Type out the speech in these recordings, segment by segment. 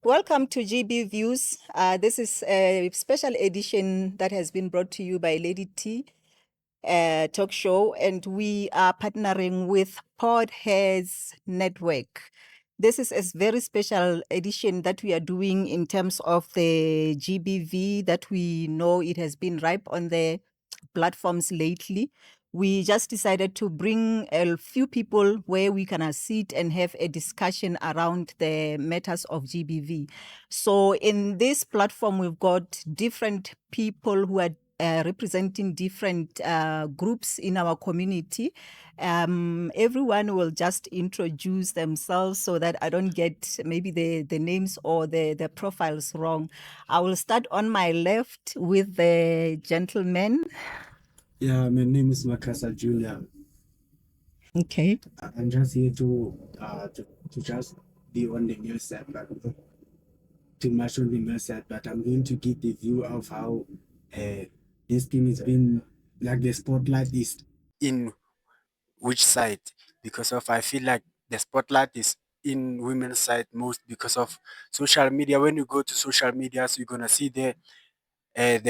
Welcome to GBViews. This is a special edition that has been brought to you by Lady T talk show, and we are partnering with Podheads Network. This is a very special edition that we are doing in terms of the GBV that we know it has been ripe on the platforms lately. We just decided to bring a few people where we can sit and have a discussion around the matters of GBV. So in this platform, we've got different people who are representing different groups in our community. Everyone will just introduce themselves so that I don't get maybe the names or the profiles wrong. I will start on my left with the gentleman. Yeah, my name is Macasa Jr. Okay. I'm just here to just be on the male side, but too much on the male side. But I'm going to give the view of how this thing has been, like the spotlight is in which side, because of I feel like the spotlight is in women's side most because of social media. When you go to social media, so you're gonna see the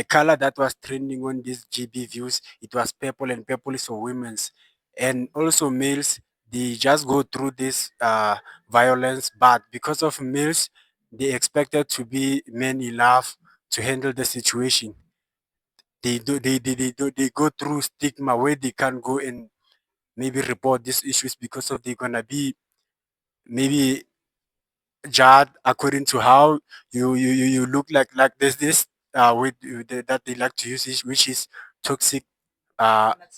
color that was trending on these GB views, it was purple, and purple is for women's. And also males, they just go through this violence, but because of males, they expected to be men enough to handle the situation. They go through stigma where they can't go and maybe report these issues because of they're gonna be maybe judged according to how you look like there's this that they like to use which is toxic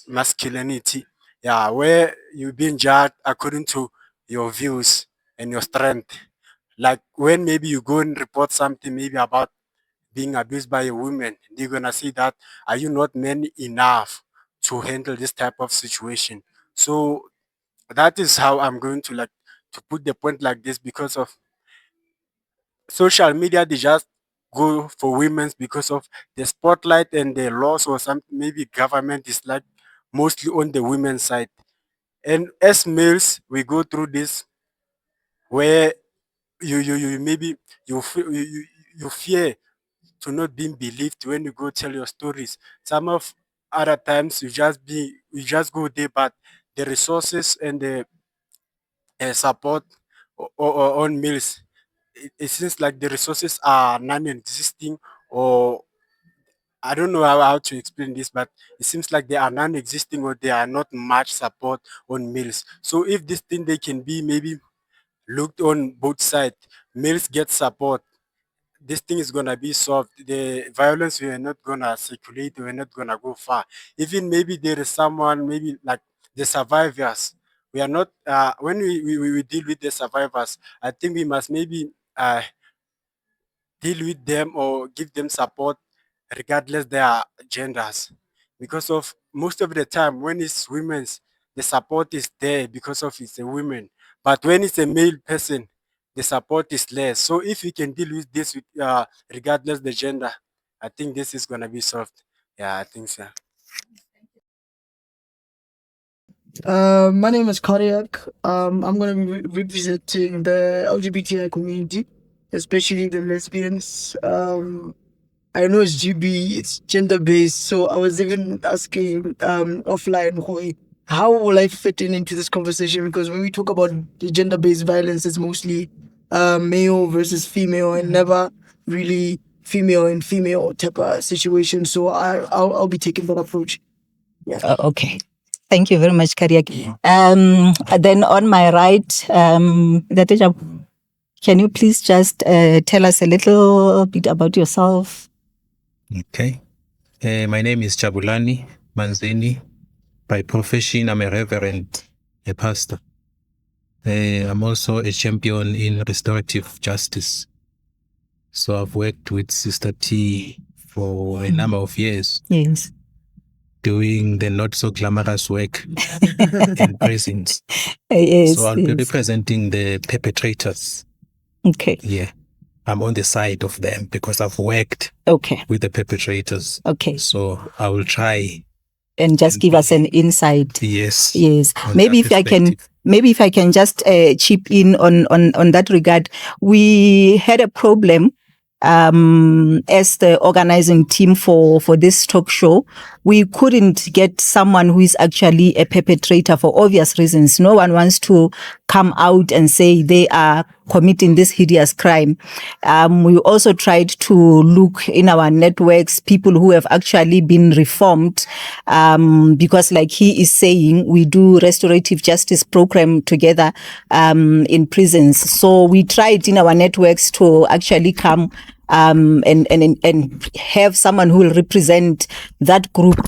masculinity, yeah, where you're being judged according to your views and your strength. Like when maybe you go and report something maybe about being abused by a woman, they're gonna see that are you not man enough to handle this type of situation. So that is how I'm going to like to put the point like this, because of social media they just go for women's because of the spotlight and the laws or something. Maybe government is like mostly on the women's side, and as males we go through this where you maybe you fear to not being believed when you go tell your stories. Some of other times you just go there, but the resources and the support on males, it seems like the resources are non-existing, or I don't know how to explain this, but it seems like they are non-existing or they are not much support on males. So if this thing they can be maybe looked on both sides, males get support, this thing is gonna be solved. The violence we are not gonna circulate, we're not gonna go far. Even maybe there is someone, maybe like the survivors. We are not when we deal with the survivors, I think we must maybe deal with them or give them support regardless their genders, because of most of the time when it's women's, the support is there because of it's a woman, but when it's a male person, the support is less. So if we can deal with this with regardless the gender, I think this is gonna be solved. Yeah, I think so. My name is Cardiac. I'm going to be representing the LGBTI community, especially the lesbians. I know it's GB, it's gender based, so I was even asking offline, how will I fit into this conversation? Because when we talk about the gender based violence, it's mostly male versus female, and never really female and female type of situation. So I'll be taking that approach. Yeah. Okay. Thank you very much, Kariak. Then on my right, Dateja, can you please just tell us a little bit about yourself? Okay. My name is Chabulani Manzini. By profession, I'm a reverend, a pastor. I'm also a champion in restorative justice. So I've worked with Sister T for a number of years. Yes. Doing the not so glamorous work in prisons. Yes. So I'll be representing the perpetrators. Okay. Yeah. I'm on the side of them because I've worked with the perpetrators. Okay. So I will try and just give us an insight. Yes. Maybe if I can maybe if I can just chip in on that regard, we had a problem as the organizing team for this talk show. We couldn't get someone who is actually a perpetrator for obvious reasons. No one wants to come out and say they are committing this hideous crime. We also tried to look in our networks, people who have actually been reformed, because like he is saying, we do restorative justice program together in prisons. So we tried in our networks to actually come and have someone who will represent that group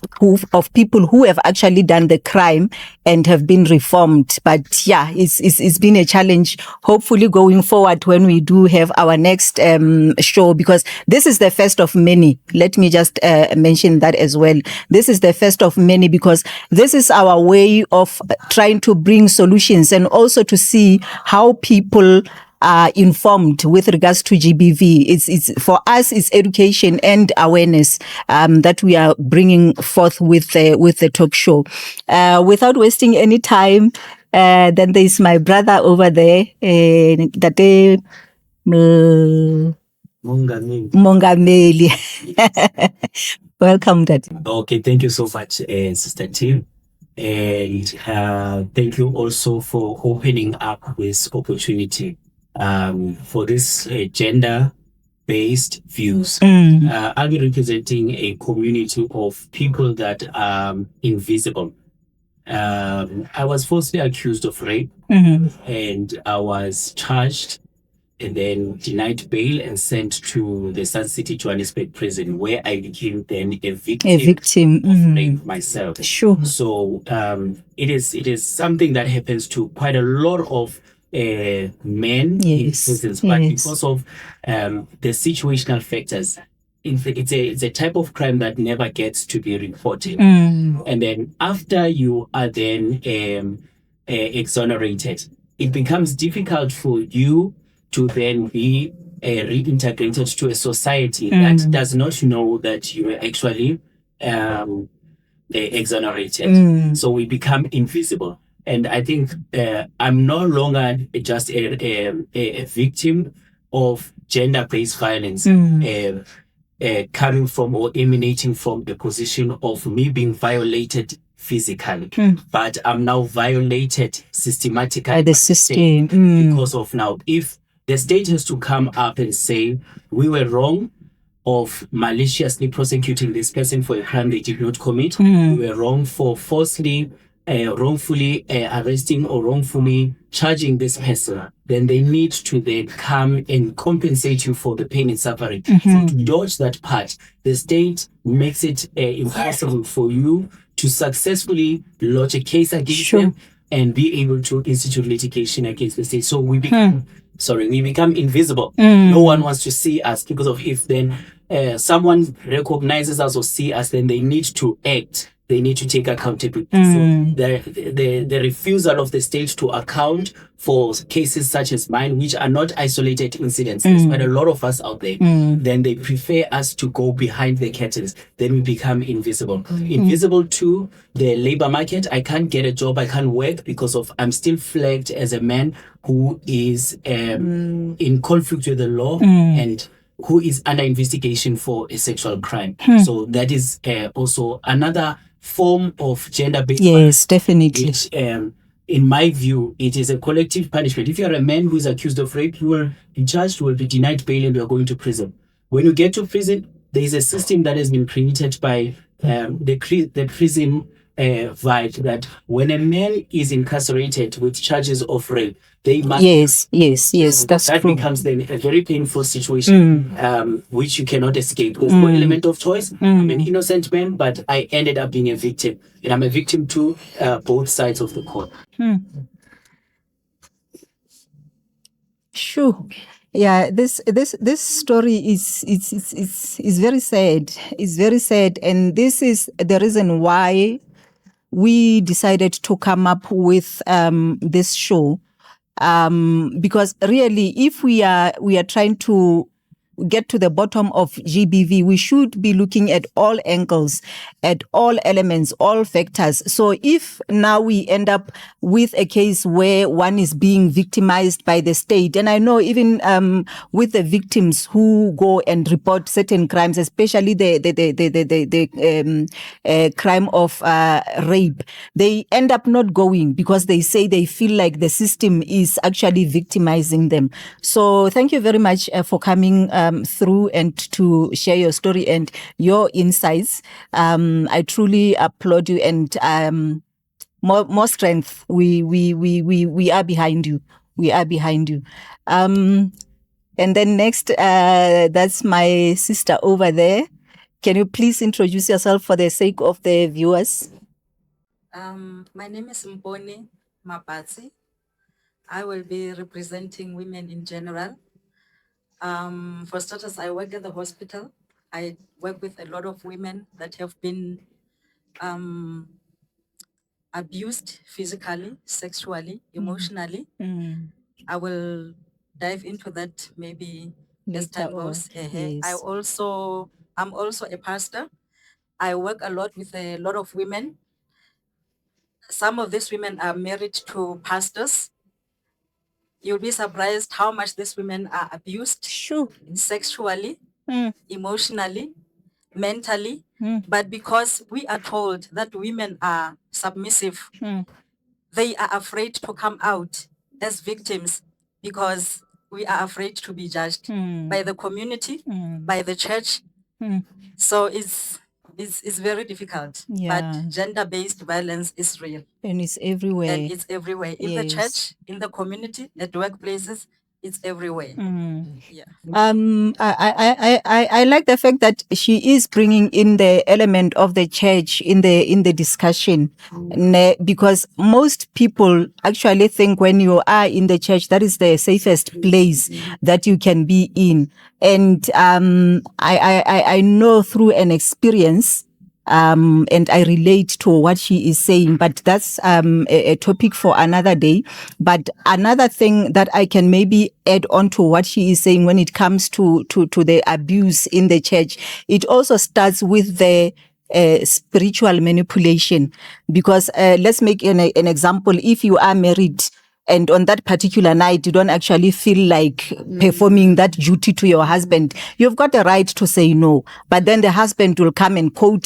of people who have actually done the crime and have been reformed. But yeah, it's been a challenge. Hopefully going forward when we do have our next show, because this is the first of many. Let me just mention that as well. This is the first of many because this is our way of trying to bring solutions and also to see how people are informed with regards to GBV. It's for us, it's education and awareness that we are bringing forth with the talk show. Without wasting any time, then there is my brother over there, Tate Mongameli. Welcome, Dad. Okay, thank you so much, Sister Tim. And thank you also for opening up this opportunity for this gender-based views. I'll be representing a community of people that are invisible. I was falsely accused of rape, and I was charged and then denied bail and sent to the Sun City Johannesburg prison, where I became then a victim of rape myself. Sure. So it is something that happens to quite a lot of men in prisons, but because of the situational factors, it's a type of crime that never gets to be reported. And then after you are then exonerated, it becomes difficult for you to then be reintegrated to a society that does not know that you are actually exonerated. So we become invisible. And I think I'm no longer just a victim of gender-based violence coming from or emanating from a position of me being violated physically, but I'm now violated systematically by the system. Because of now, if the state has to come up and say we were wrong of maliciously prosecuting this person for a crime they did not commit, we were wrong for wrongfully arresting or wrongfully charging this person, then they need to then come and compensate you for the pain and suffering. So to dodge that part, the state makes it impossible for you to successfully lodge a case against them and be able to institute litigation against the state. So we become invisible. No one wants to see us because of if then someone recognizes us or see us, then they need to act. They need to take accountability. So the refusal of the state to account for cases such as mine, which are not isolated incidents, there's quite a lot of us out there, then they prefer us to go behind the curtains. Then we become invisible. Invisible to the labor market. I can't get a job. I can't work because of I'm still flagged as a man who is in conflict with the law and who is under investigation for a sexual crime. So that is also another form of gender-based violence. Definitely. Which, in my view, it is a collective punishment. If you are a man who is accused of rape, you will be charged, you will be denied bail, and you are going to prison. When you get to prison, there is a system that has been created by the prison vibe that when a man is incarcerated with charges of rape, they must that's that true. becomes then a very painful situation which you cannot escape. There's no element of choice. I'm an innocent man, but I ended up being a victim, and I'm a victim to both sides of the court. Sure. Yeah, this story is very sad. It's very sad, and this is the reason why we decided to come up with this show. Because really, if we are trying to get to the bottom of GBV, we should be looking at all angles, at all elements, all factors. So if now we end up with a case where one is being victimized by the state, and I know even with the victims who go and report certain crimes, especially the crime of rape, they end up not going because they say they feel like the system is actually victimizing them. So thank you very much for coming through and to share your story and your insights. I truly applaud you, and more strength. We are behind you. We are behind you. And then next, that's my sister over there. Can you please introduce yourself for the sake of the viewers? My name is Mpone Mapatsi. I will be representing women in general. For starters, I work at the hospital. I work with a lot of women that have been abused physically, sexually, emotionally. I will dive into that maybe as time goes. Yes. I'm also a pastor. I work a lot with a lot of women. Some of these women are married to pastors. You'll be surprised how much these women are abused sexually, emotionally, mentally. But because we are told that women are submissive, they are afraid to come out as victims because we are afraid to be judged by the community, by the church. So it's very difficult. But gender-based violence is real. And it's everywhere. And it's everywhere. In the church, in the community, at workplaces, it's everywhere. Yeah. I like the fact that she is bringing in the element of the church in the discussion, because most people actually think when you are in the church, that is the safest place that you can be in. And I know through an experience, and I relate to what she is saying, but that's a topic for another day. But another thing that I can maybe add on to what she is saying when it comes to the abuse in the church, it also starts with the spiritual manipulation. Because let's make an example. If you are married, and on that particular night, you don't actually feel like performing that duty to your husband, you've got a right to say no. But then the husband will come and quote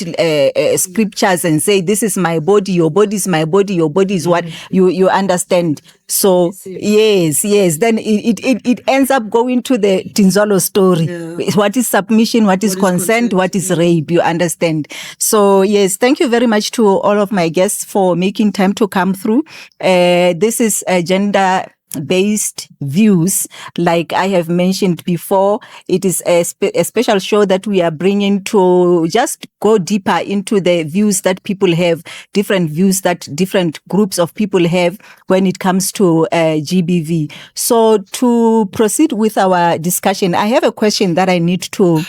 scriptures and say, this is my body, your body is my body, your body is what you understand. So yes. Then it ends up going to the Tinzolo story. Yeah. What is submission? What is consent? What is rape? You understand? So yes, thank you very much to all of my guests for making time to come through. This is a gender-based views. Like I have mentioned before, it is a special show that we are bringing to just go deeper into the views that people have, different views that different groups of people have when it comes to GBV. So to proceed with our discussion, I have a question that I need to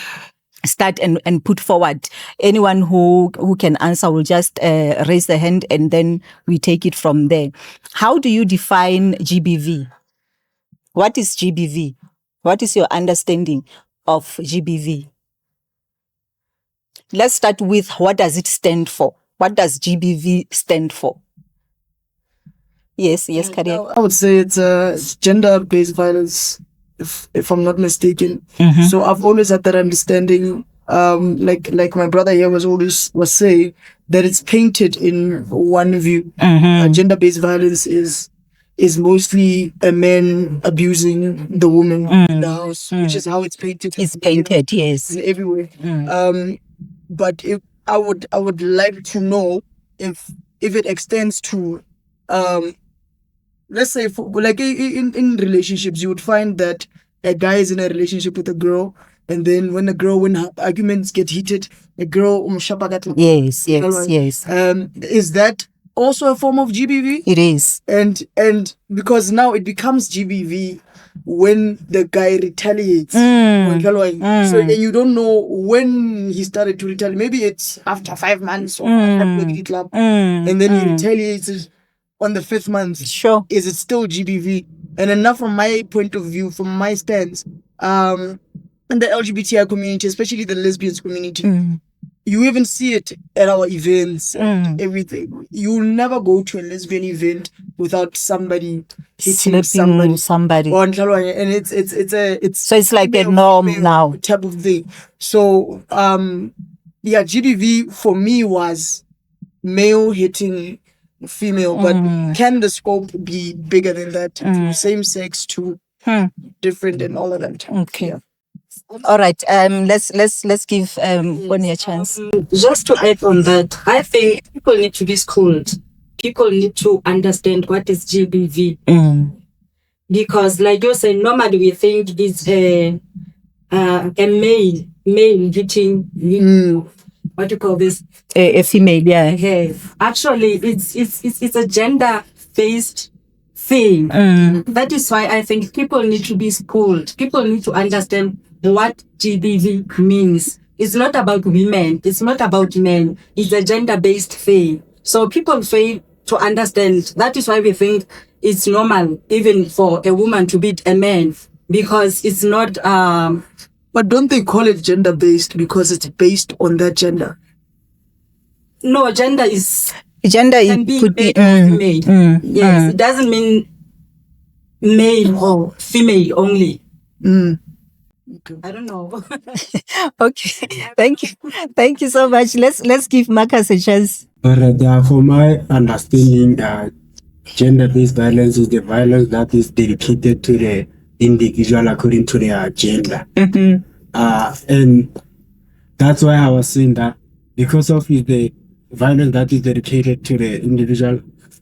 start and put forward. Anyone who can answer will just raise the hand, and then we take it from there. How do you define GBV? What is GBV? What is your understanding of GBV? Let's start with, what does it stand for? What does GBV stand for? Yes, Kadia. I would say it's gender-based violence, if I'm not mistaken. So I've always had that understanding, like my brother here was saying, that it's painted in one view. Gender-based violence is mostly a man abusing the woman in the house, which is how it's painted. It's painted, yes, everywhere. But I would like to know if it extends to let's say, like in relationships, you would find that a guy is in a relationship with a girl, and then when arguments get heated, a girl yes. Is that also a form of GBV? It is. And because now it becomes GBV when the guy retaliates. So you don't know when he started to retaliate. Maybe it's after 5 months or after club, and then he retaliates on the 5th month. Sure. Is it still GBV? And enough from my point of view, from my stance, in the LGBTI community, especially the lesbians community. You even see it at our events and everything. You'll never go to a lesbian event without somebody hitting Slapping somebody. and it's So it's like a female norm now. type of thing. So yeah, GBV for me was male hitting female, but can the scope be bigger than that? To same sex, to different and all of that. Okay. Yeah. All right. Let's give Mpone a chance. Just to add on that, I think people need to be schooled. People need to understand what is GBV. Because like you say, normally we think it's a male hitting what you call this? A female, yeah. Actually, it's a gender-based thing. That is why I think people need to be schooled. People need to understand what GBV means. It's not about women. It's not about men. It's a gender-based thing. So people fail to understand. That is why we think it's normal even for a woman to beat a man, because it's not... But don't they call it gender-based because it's based on that gender? No, gender is... Gender can be could be... female. Yes, it doesn't mean male or female only. Okay. I don't know. Okay. Thank you so much. Let's give Macasa a chance. But for my understanding, gender-based violence is the violence that is dedicated to the individual according to their gender. And that's why I was saying that because of the violence that is dedicated to the individual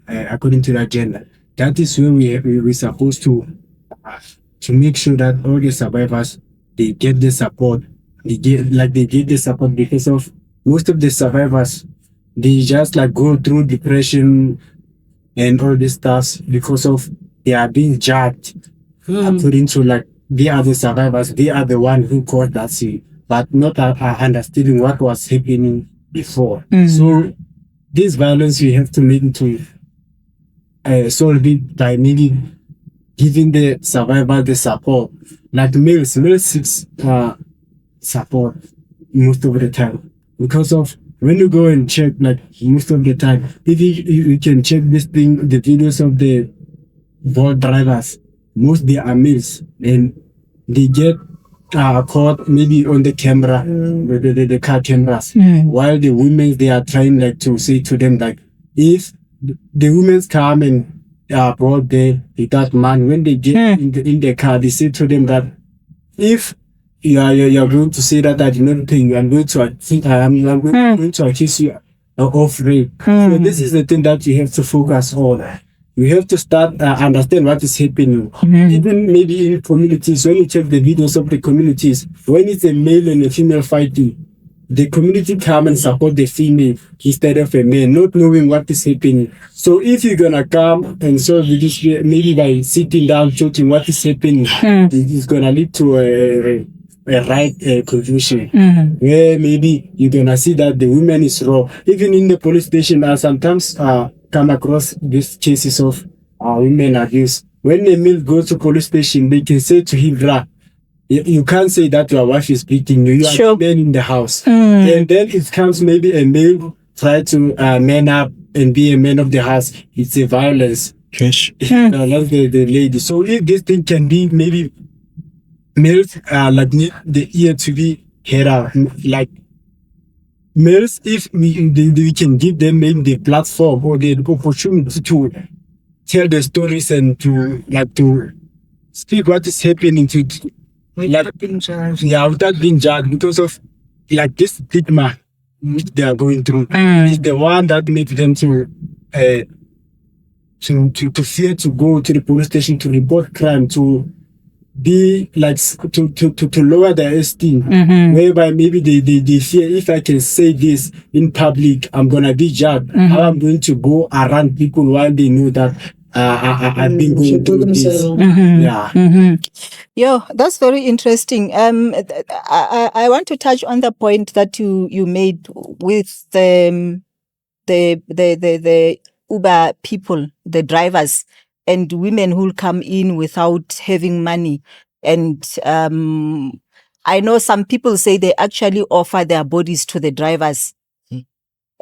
according to their gender, that is where we're supposed to make sure that all the survivors, they get the support. They get the support, because of most of the survivors, they just like go through depression and all this stuff because of they are being judged according to like they are the survivors, they are the one who caused that scene, but not understanding what was happening before. So this violence we have to make to solve it by maybe giving the survivor the support. Like males seeks support most of the time, because of when you go and check, like most of the time, if you can check this thing, the videos of the boat drivers, most they are males, and they get caught maybe on the camera, the car cameras, while the women, they are trying like to say to them like, if the women come and brought there with that man, when they get in the car, they say to them that if you're going to say that I did not pay you, I'm going to going to accuse you of rape. So this is the thing that you have to focus on. You have to start understand what is happening. Even maybe in communities, when you check the videos of the communities, when it's a male and a female fighting, the community come and support the female instead of a man, not knowing what is happening. So if you're gonna come and solve this, maybe by sitting down, talking what is happening, it's gonna lead to a right conclusion, where maybe you're gonna see that the woman is wrong. Even in the police station, I sometimes come across these cases of women abuse. When a male goes to police station, they can say to him, you can't say that your wife is beating you. You are the man in the house. And then it comes maybe a male try to man up and be a man of the house. It's a violence. Yes. That's the lady. So if this thing can be maybe males like need the ear to be heard out. Like males, if we can give them maybe the platform or the opportunity to tell the stories and to speak what is happening to without being judged, because of like this stigma which they are going through is the one that makes them to fear to go to the police station to report crime, to be like to lower their esteem, whereby maybe they fear, if I can say this in public, I'm gonna be judged. How I'm going to go around people while they know that I've been going through this. Yeah, that's very interesting. I want to touch on the point that you made with the Uber people, the drivers, and women who come in without having money, and I know some people say they actually offer their bodies to the drivers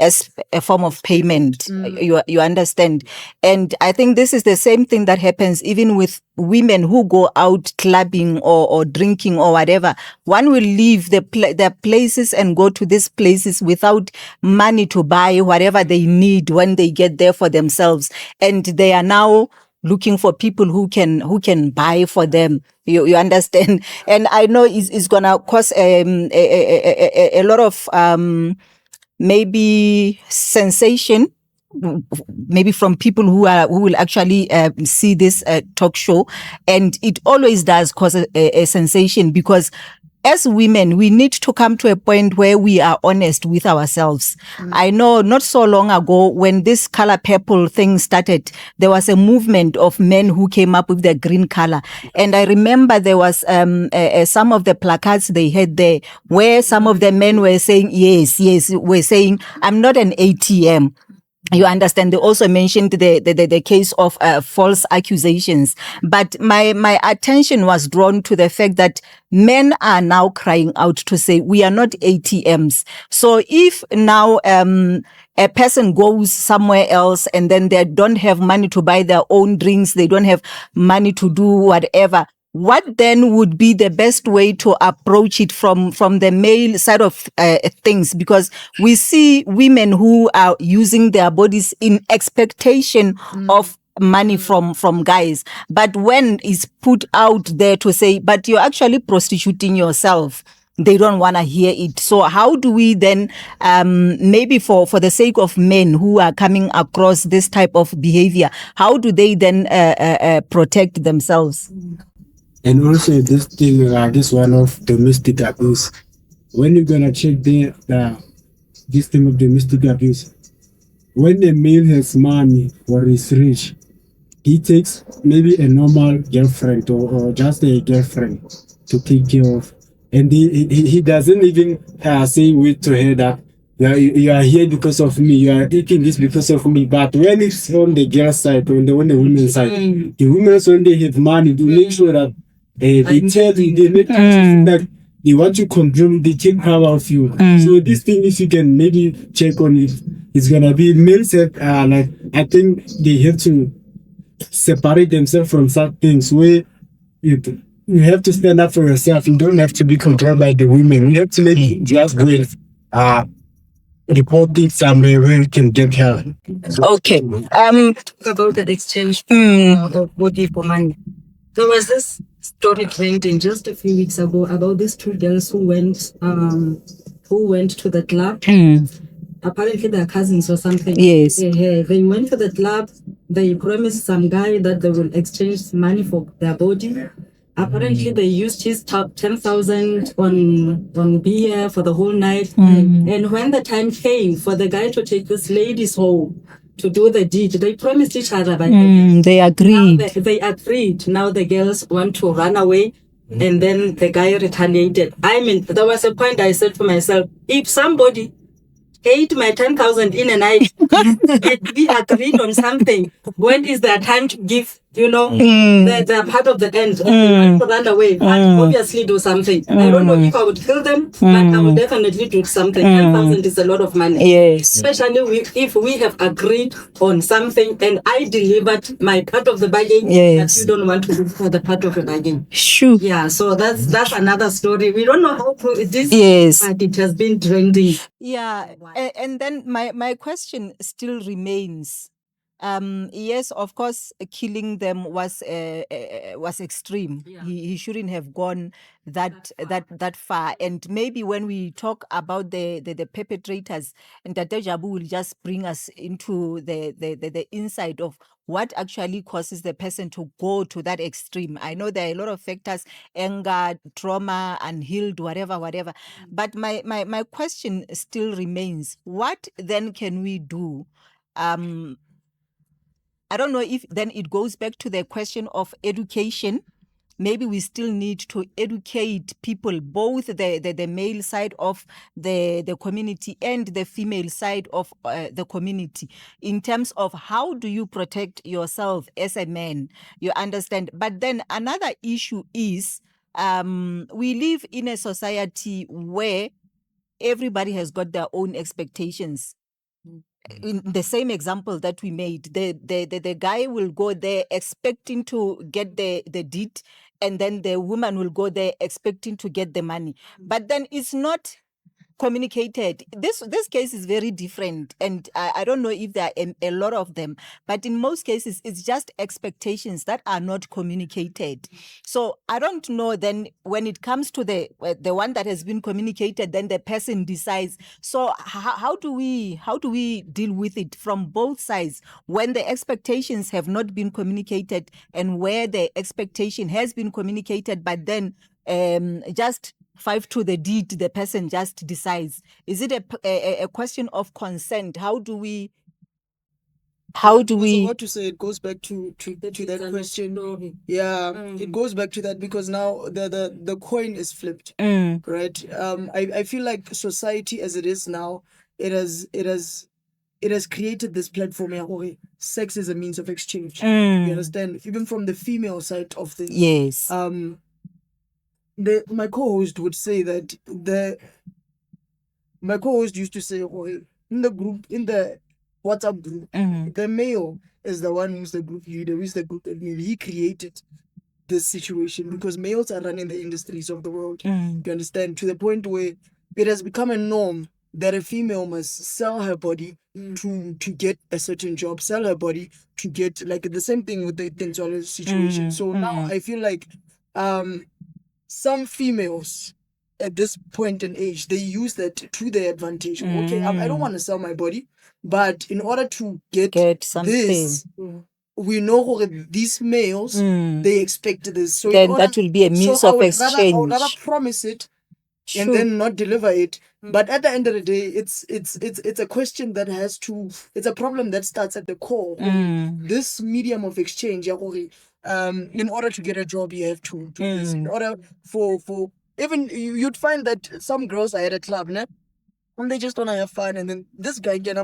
as a form of payment. You understand? And I think this is the same thing that happens even with women who go out clubbing or drinking or whatever. One will leave their places and go to these places without money to buy whatever they need when they get there for themselves. And they are now looking for people who can buy for them. You understand? And I know it's gonna cause a lot of maybe sensation, maybe from people who will actually see this talk show, and it always does cause a sensation, because as women, we need to come to a point where we are honest with ourselves. I know not so long ago, when this color purple thing started, there was a movement of men who came up with the green color. And I remember there was some of the placards they had there where some of the men were saying, yes, were saying, I'm not an ATM. You understand? They also mentioned the case of false accusations. But my attention was drawn to the fact that men are now crying out to say, we are not ATMs. So if now a person goes somewhere else and then they don't have money to buy their own drinks, they don't have money to do whatever, what then would be the best way to approach it from the male side of things? Because we see women who are using their bodies in expectation of money from guys. But when it's put out there to say, but you're actually prostituting yourself, they don't want to hear it. So how do we then, maybe for the sake of men who are coming across this type of behavior, how do they then protect themselves? And also this thing, this one of domestic abuse. When you're gonna check this thing of domestic abuse, when the male has money or is rich, he takes maybe a normal girlfriend or just a girlfriend to take care of, and he doesn't even say wait to her that you are here because of me, you are taking this because of me. But when it's on the girl side, on the women's side, the women, when they have money, to make sure that they tell you, they make you that they want to control, they take power of you. So this thing, if you can maybe check on it, it's gonna be male said, like I think they have to separate themselves from such things where you have to stand up for yourself. You don't have to be controlled by the women. You have to maybe just go and report it somewhere where you can get help. Okay. About that exchange of body for money. There was this story trending just a few weeks ago about these two girls who went to the club. Apparently they're cousins or something. Yes. They went to the club. They promised some guy that they will exchange money for their body. Apparently they used his top 10,000 on beer for the whole night. And when the time came for the guy to take this ladies home to do the deed, they promised each other. But they agreed. They agreed. Now the girls want to run away. And then the guy retaliated. I mean, there was a point I said to myself, if somebody ate my 10,000 in a night, and we agreed on something, when is there time to give, the part of the end, and to run away, and obviously do something. I don't know if I would kill them, but I would definitely do something. 10,000 is a lot of money. Yes. Especially if we have agreed on something and I delivered my part of the bargain, yes, but you don't want to do for the part of the bargain. Sure. Yeah, so that's another story. We don't know how true it is, yes, but it has been trending. Yeah, and then my question still remains. Yes, of course, killing them was extreme. Yeah. He shouldn't have gone that far. And maybe when we talk about the perpetrators, and Tate Jabu will just bring us into the insight of what actually causes the person to go to that extreme. I know there are a lot of factors: anger, trauma, unhealed, whatever. But my question still remains: what then can we do? I don't know if then it goes back to the question of education. Maybe we still need to educate people, both the male side of the community and the female side of the community, in terms of how do you protect yourself as a man. You understand? But then another issue is we live in a society where everybody has got their own expectations. In the same example that we made, the guy will go there expecting to get the deed, and then the woman will go there expecting to get the money. But then it's not communicated. This case is very different, and I don't know if there are a lot of them, but in most cases it's just expectations that are not communicated. So I don't know then when it comes to the one that has been communicated, then the person decides. So how do we deal with it from both sides when the expectations have not been communicated and where the expectation has been communicated, but then just 5 to the deed, the person just decides? Is it a question of consent? How do we? I was about to say it goes back to that question. Yeah, it goes back to that because now the coin is flipped, right? I feel like society as it is now, it has created this platform where sex is a means of exchange. You understand? Even from the female side of things. Yes. My co-host would say that my co-host used to say, in the WhatsApp group, the male is the one who's the group leader, who's the group admin. He created this situation because males are running the industries of the world. You understand? To the point where it has become a norm that a female must sell her body to get a certain job, sell her body to get, like, the same thing with the Tenswala situation. So now I feel like some females at this point in age, they use that to their advantage. Okay, I don't want to sell my body, but in order to get something, this, we know these males, they expect this. So then that will be a means of exchange. I would rather promise it and then not deliver it. But at the end of the day, it's a question that it's a problem that starts at the core. This medium of exchange, in order to get a job, you have to do this. In order for even you'd find that some girls are at a club, and they just wanna have fun, and then this guy that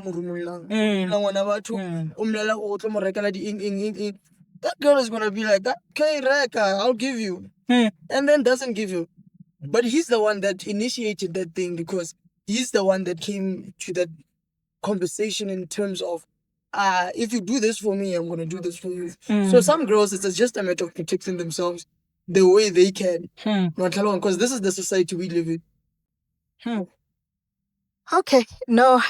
girl is gonna be like, okay, Reka, I'll give you, and then doesn't give you. But he's the one that initiated that thing because he's the one that came to that conversation in terms of, if you do this for me, I'm going to do this for you. So some girls, it's just a matter of protecting themselves the way they can. Because this is the society we live in. Okay, no,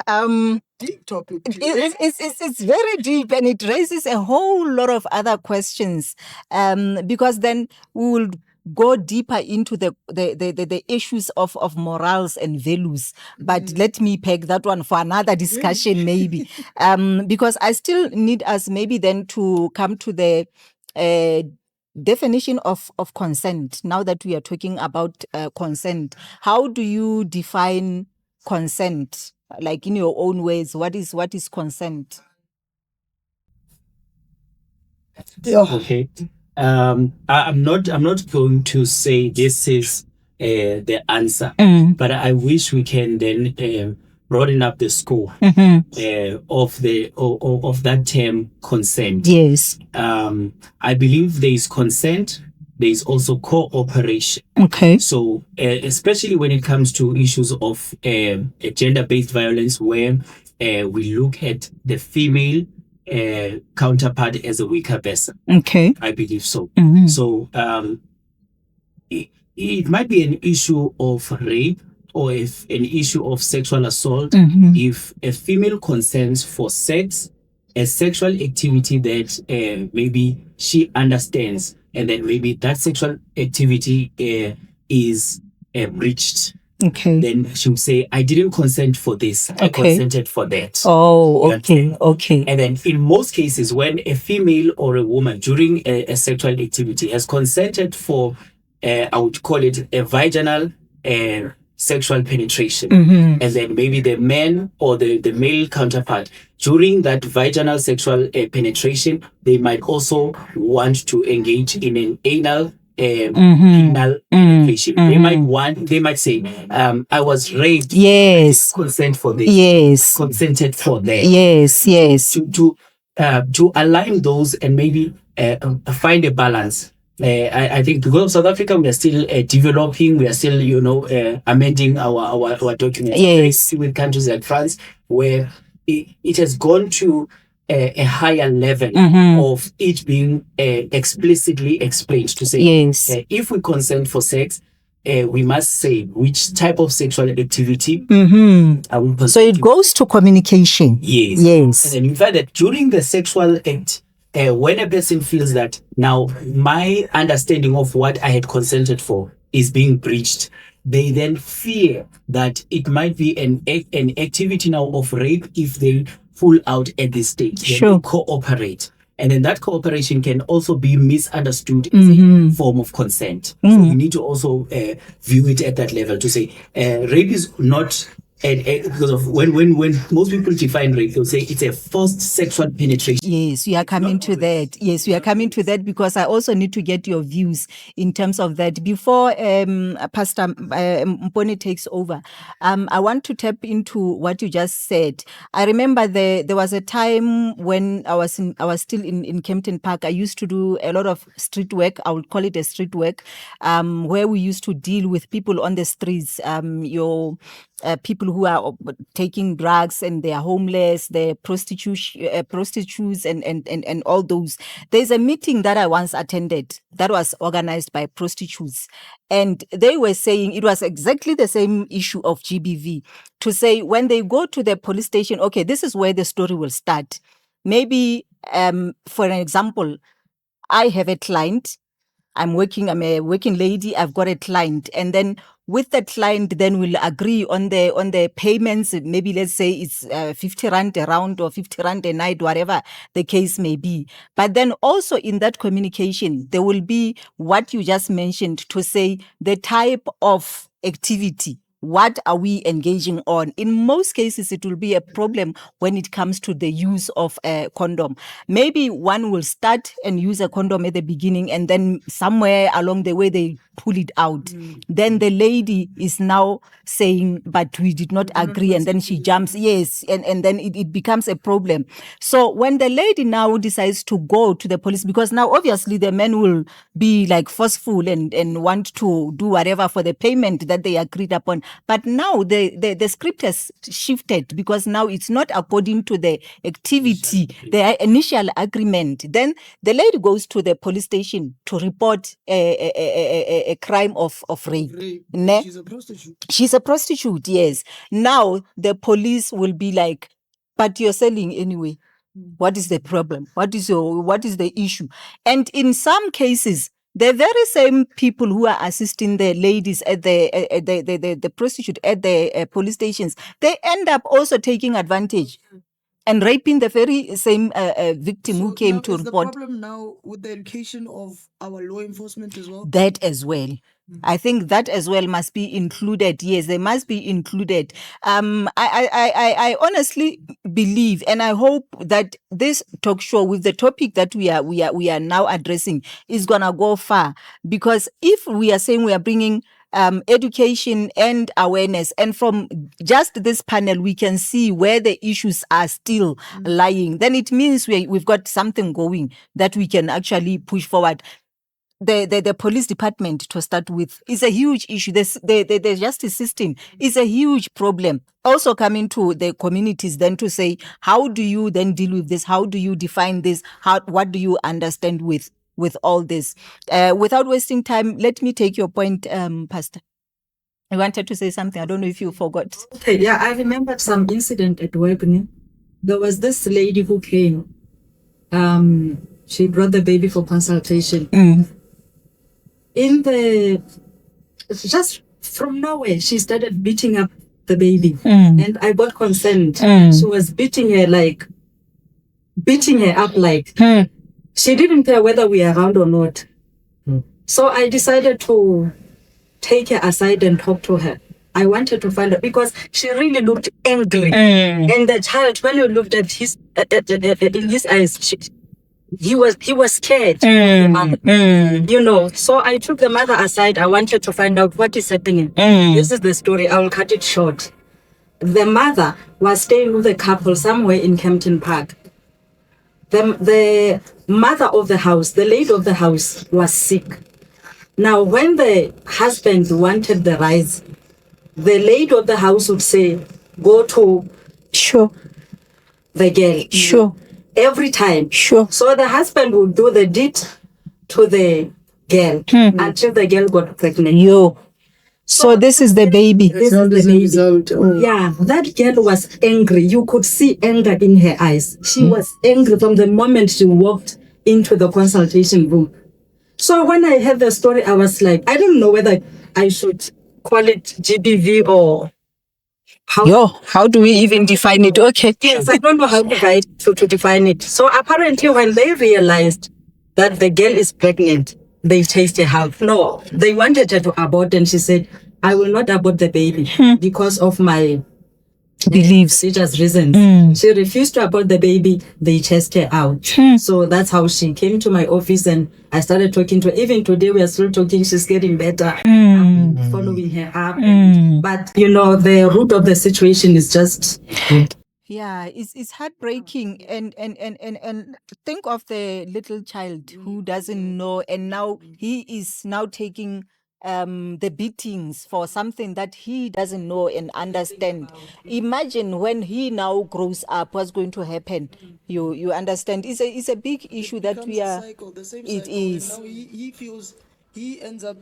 Deep topic. it's very deep, and it raises a whole lot of other questions. Because then we will go deeper into the issues of morals and values. But let me peg that one for another discussion, maybe. Because I still need us maybe then to come to the definition of consent. Now that we are talking about consent, how do you define consent? Like, in your own ways, what is consent? Okay. I'm not going to say this is the answer, but I wish we can then broaden up the scope of that term consent. Yes. I believe there is consent. There is also cooperation. Okay. So, especially when it comes to issues of gender-based violence, where we look at the female counterpart as a weaker person. Okay. I believe so. So, it might be an issue of rape or if an issue of sexual assault. If a female consents for sex, a sexual activity that maybe she understands, and then maybe that sexual activity is breached. Okay. Then she will say, I didn't consent for this. I consented for that. Oh, okay. Okay. And then in most cases, when a female or a woman during a sexual activity has consented for, I would call it a vaginal sexual penetration, and then maybe the man or the male counterpart during that vaginal sexual penetration, they might also want to engage in an anal penetration. They might say, I was raped. Yes. Consent for this. Yes. Consented for that. Yes. To align those and maybe find a balance. I think because of South Africa, we are still developing, we are still, amending our documents. Yes. With countries like France, where it has gone to a higher level of it being explicitly explained to say, Yes. If we consent for sex, we must say which type of sexual activity are we So it goes to communication. Yes. Yes. And then you find that during the sexual act, when a person feels that now my understanding of what I had consented for is being breached, they then fear that it might be an activity now of rape if they pull out at this stage. Sure. They cooperate. And then that cooperation can also be misunderstood as a form of consent. So you need to also view it at that level to say rape is not... because of when most people define rape, they'll say it's a forced sexual penetration. Yes, we are coming to that. Yes, we are coming to that because I also need to get your views in terms of that. Before Pastor Mpone takes over, I want to tap into what you just said. I remember there was a time when I was still in Kempton Park. I used to do a lot of street work. I would call it a street work, where we used to deal with people on the streets. People who are taking drugs and they are homeless, they're prostitutes and all those. There's a meeting that I once attended that was organized by prostitutes. And they were saying it was exactly the same issue of GBV, to say when they go to the police station, okay, this is where the story will start. Maybe, for an example, I have a client. I'm a working lady, I've got a client. And then with that client, then we'll agree on the payments. Maybe let's say it's 50 Rand a round or 50 Rand a night, whatever the case may be. But then also in that communication, there will be what you just mentioned, to say the type of activity. What are we engaging on? In most cases, it will be a problem when it comes to the use of a condom. Maybe one will start and use a condom at the beginning, and then somewhere along the way, they pull it out. Then the lady is now saying, but we did not agree. And then she jumps. Yes. And then it becomes a problem. So when the lady now decides to go to the police, because now obviously the men will be like forceful and want to do whatever for the payment that they agreed upon. But now the script has shifted, because now it's not according to the activity, the initial agreement. Then the lady goes to the police station to report a crime of rape. She's a prostitute. She's a prostitute, yes. Now the police will be like, but you're selling anyway. What is the problem? What is the issue? And in some cases, the very same people who are assisting the ladies at the prostitute at the police stations, they end up also taking advantage and raping the very same victim who came to report. The problem now with the education of our law enforcement as well? That as well. I think that as well must be included. Yes, they must be included. I honestly believe, and I hope that this talk show with the topic that we are now addressing is gonna go far. Because if we are saying we are bringing education and awareness, and from just this panel we can see where the issues are still lying, then it means we've got something going that we can actually push forward. The police department, to start with, is a huge issue. The justice system is a huge problem. Also coming to the communities then to say, how do you then deal with this? How do you define this? What do you understand with all this? Without wasting time, let me take your point, Pastor. I wanted to say something. I don't know if you forgot. Okay, yeah, I remembered some incident at work. There was this lady who came. She brought the baby for consultation. Just from nowhere, she started beating up the baby. And I got consent. She was beating her up like, she didn't care whether we are around or not. So I decided to take her aside and talk to her. I wanted to find out, because she really looked angry. And the child, when you looked at his in his eyes, he was scared. So I took the mother aside. I wanted to find out what is happening. This is the story. I will cut it short. The mother was staying with a couple somewhere in Kempton Park. the mother of the house, the lady of the house, was sick. Now, when the husband wanted the rice, the lady of the house would say, go to Sure. the girl. Sure. Every time. Sure. So the husband would do the deed to the girl until the girl got pregnant. Yo. So this is the baby. This is the baby. Yeah, that girl was angry. You could see anger in her eyes. She was angry from the moment she walked into the consultation room. So when I heard the story, I was like, I don't know whether I should call it GBV or how do we even define it? Okay. Yes, I don't know how to define it. So apparently when they realized that the girl is pregnant, they chased her out. No, they wanted her to abort, and she said, I will not abort the baby because of my beliefs. Religious reasons. She refused to abort the baby. They chased her out. So that's how she came to my office, and I started talking to her. Even today, we are still talking. She's getting better. I'm following her up. But, the root of the situation is just... Yeah, it's heartbreaking, and think of the little child who doesn't know, and now he is now taking the beatings for something that he doesn't know and understand. Imagine when he now grows up, what's going to happen? You understand? It's a big issue that we are. Cycle, the same It cycle. is. Now he ends up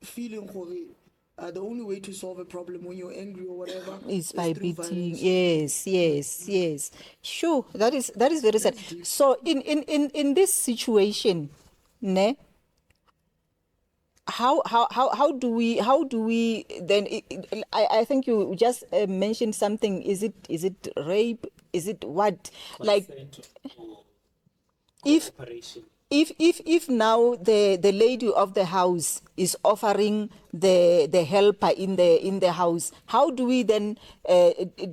feeling the only way to solve a problem when you're angry or whatever Is by through beating. violence. Yes. Sure, that is very sad. So in this situation, ne? How do we then? I think you just mentioned something. Is it rape? Is it what? Like if now the lady of the house is offering the helper in the house, how do we then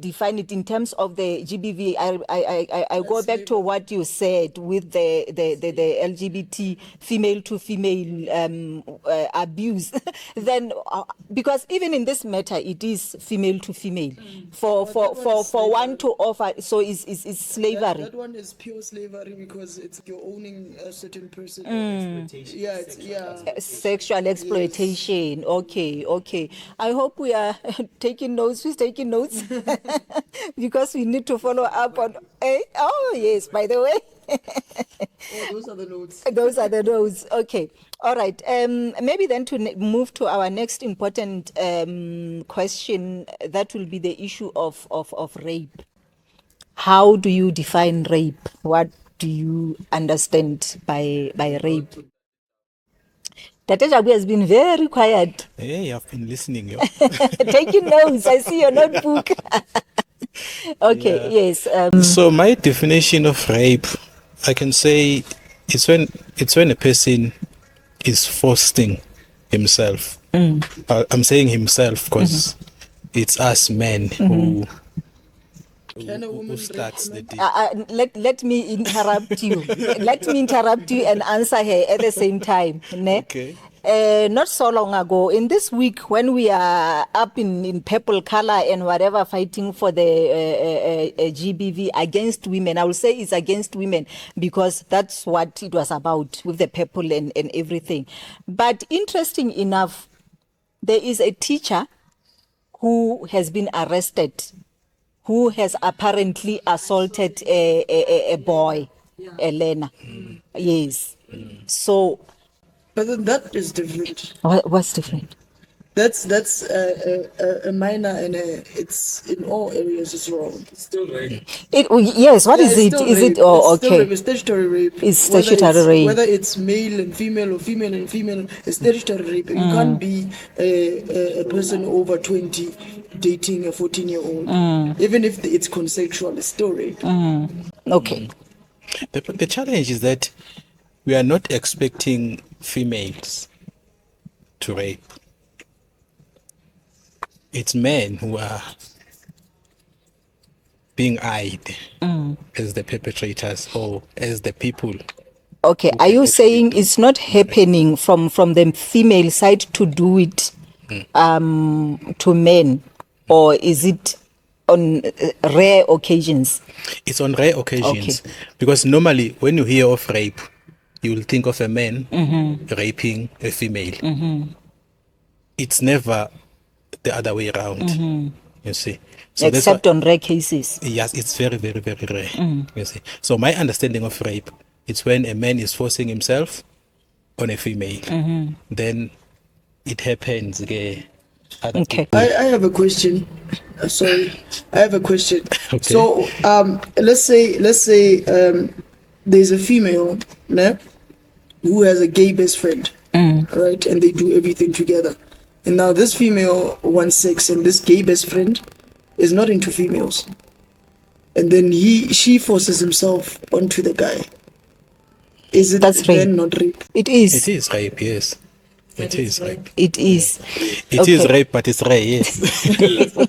define it in terms of the GBV? I go back to what you said with the LGBT female to female abuse. Then because even in this matter it is female to female for one to offer, so is slavery. That one is pure slavery because you're owning a certain person. Sexual exploitation. Yes. Okay. I hope we are taking notes. Who's taking notes? Because we need to follow up on. Oh yes, by the way. Those are the notes. Those are the notes. Okay. All right. Maybe then to move to our next important question, that will be the issue of rape. How do you define rape? What do you understand by rape? Tate Jabu has been very quiet. Hey, I've been listening. Taking notes. I see your notebook. Okay, yes. So my definition of rape, I can say it's when a person is forcing himself. I'm saying himself because it's us men who starts the deed. Let me interrupt you. Let me interrupt you and answer her at the same time. Ne? Okay. Not so long ago, in this week, when we are up in purple color and whatever, fighting for the GBV against women, I will say it's against women because that's what it was about with the purple and everything. But interesting enough, there is a teacher who has been arrested, who has apparently assaulted a boy, Elena. Yes. So. But then that is different. What's different? That's a minor, and it's in all areas as well. It's still rape. Yes. What is it? Is it? Oh, okay. It's statutory rape. It's statutory rape. Whether it's male and female or female and female, it's statutory rape. You can't be a person over 20 dating a 14-year-old, even if it's consensual. It's still rape. Okay. The challenge is that we are not expecting females to rape. It's men who are being eyed as the perpetrators or as the people. Okay, are you saying it's not happening from the female side to do it to men, or is it on rare occasions? It's on rare occasions. Okay. Because normally when you hear of rape, you will think of a man raping a female. It's never the other way around. You see. So Except on rare cases. yes, it's very, very, very rare. You see. So my understanding of rape, it's when a man is forcing himself on a female. Then it happens. Okay. Okay. I have a question. Sorry, I have a question. Okay. So, let's say, there's a female, né, who has a gay best friend, right, and they do everything together. And now this female wants sex, and this gay best friend is not into females. And then she forces himself onto the guy. Is it That's then rape. not rape? It is. It is rape, yes. It is rape. It is. It is Okay. rape, but it's rare, yes.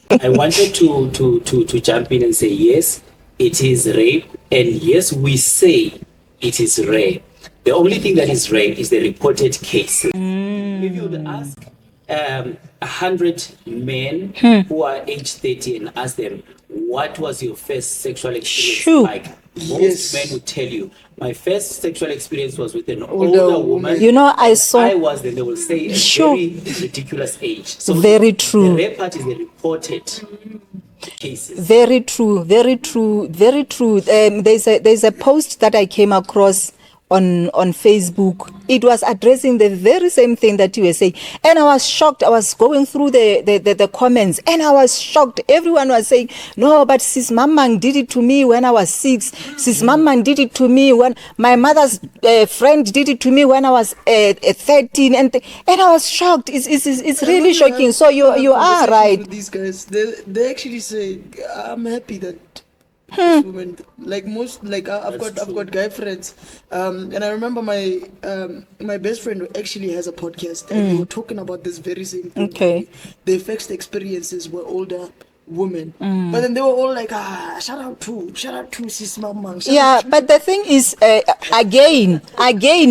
I wanted to jump in and say yes, it is rape, and yes, we say it is rare. The only thing that is rare is the reported cases. If you would ask 100 men who are age 30 and ask them, what was your first sexual experience Shoo. like? Most Yes. men would tell you, my first sexual experience was with an Older older woman. woman. You know, I and saw- I was, then they will say a Sure. very ridiculous age. So Very true. The rare part is the reported cases. Very true, very true, very true. There's a post that I came across on Facebook. It was addressing the very same thing that you were saying, and I was shocked. I was going through the comments, and I was shocked. Everyone was saying, "No, but Sis Mamang did it to me when I was 6. Sis Mamang did it to me when my mother's friend did it to me when I was 13." And I was shocked. It's really shocking. So you are right. With these guys, they actually say, "I'm happy that this woman." Like most, like I've got guy friends, and I remember my best friend actually has a podcast, and we were talking about this very same thing. Okay. Their first experiences were older women, but then they were all like, shout out to Sis Mamang. shout Yeah, out to-" but the thing is, again,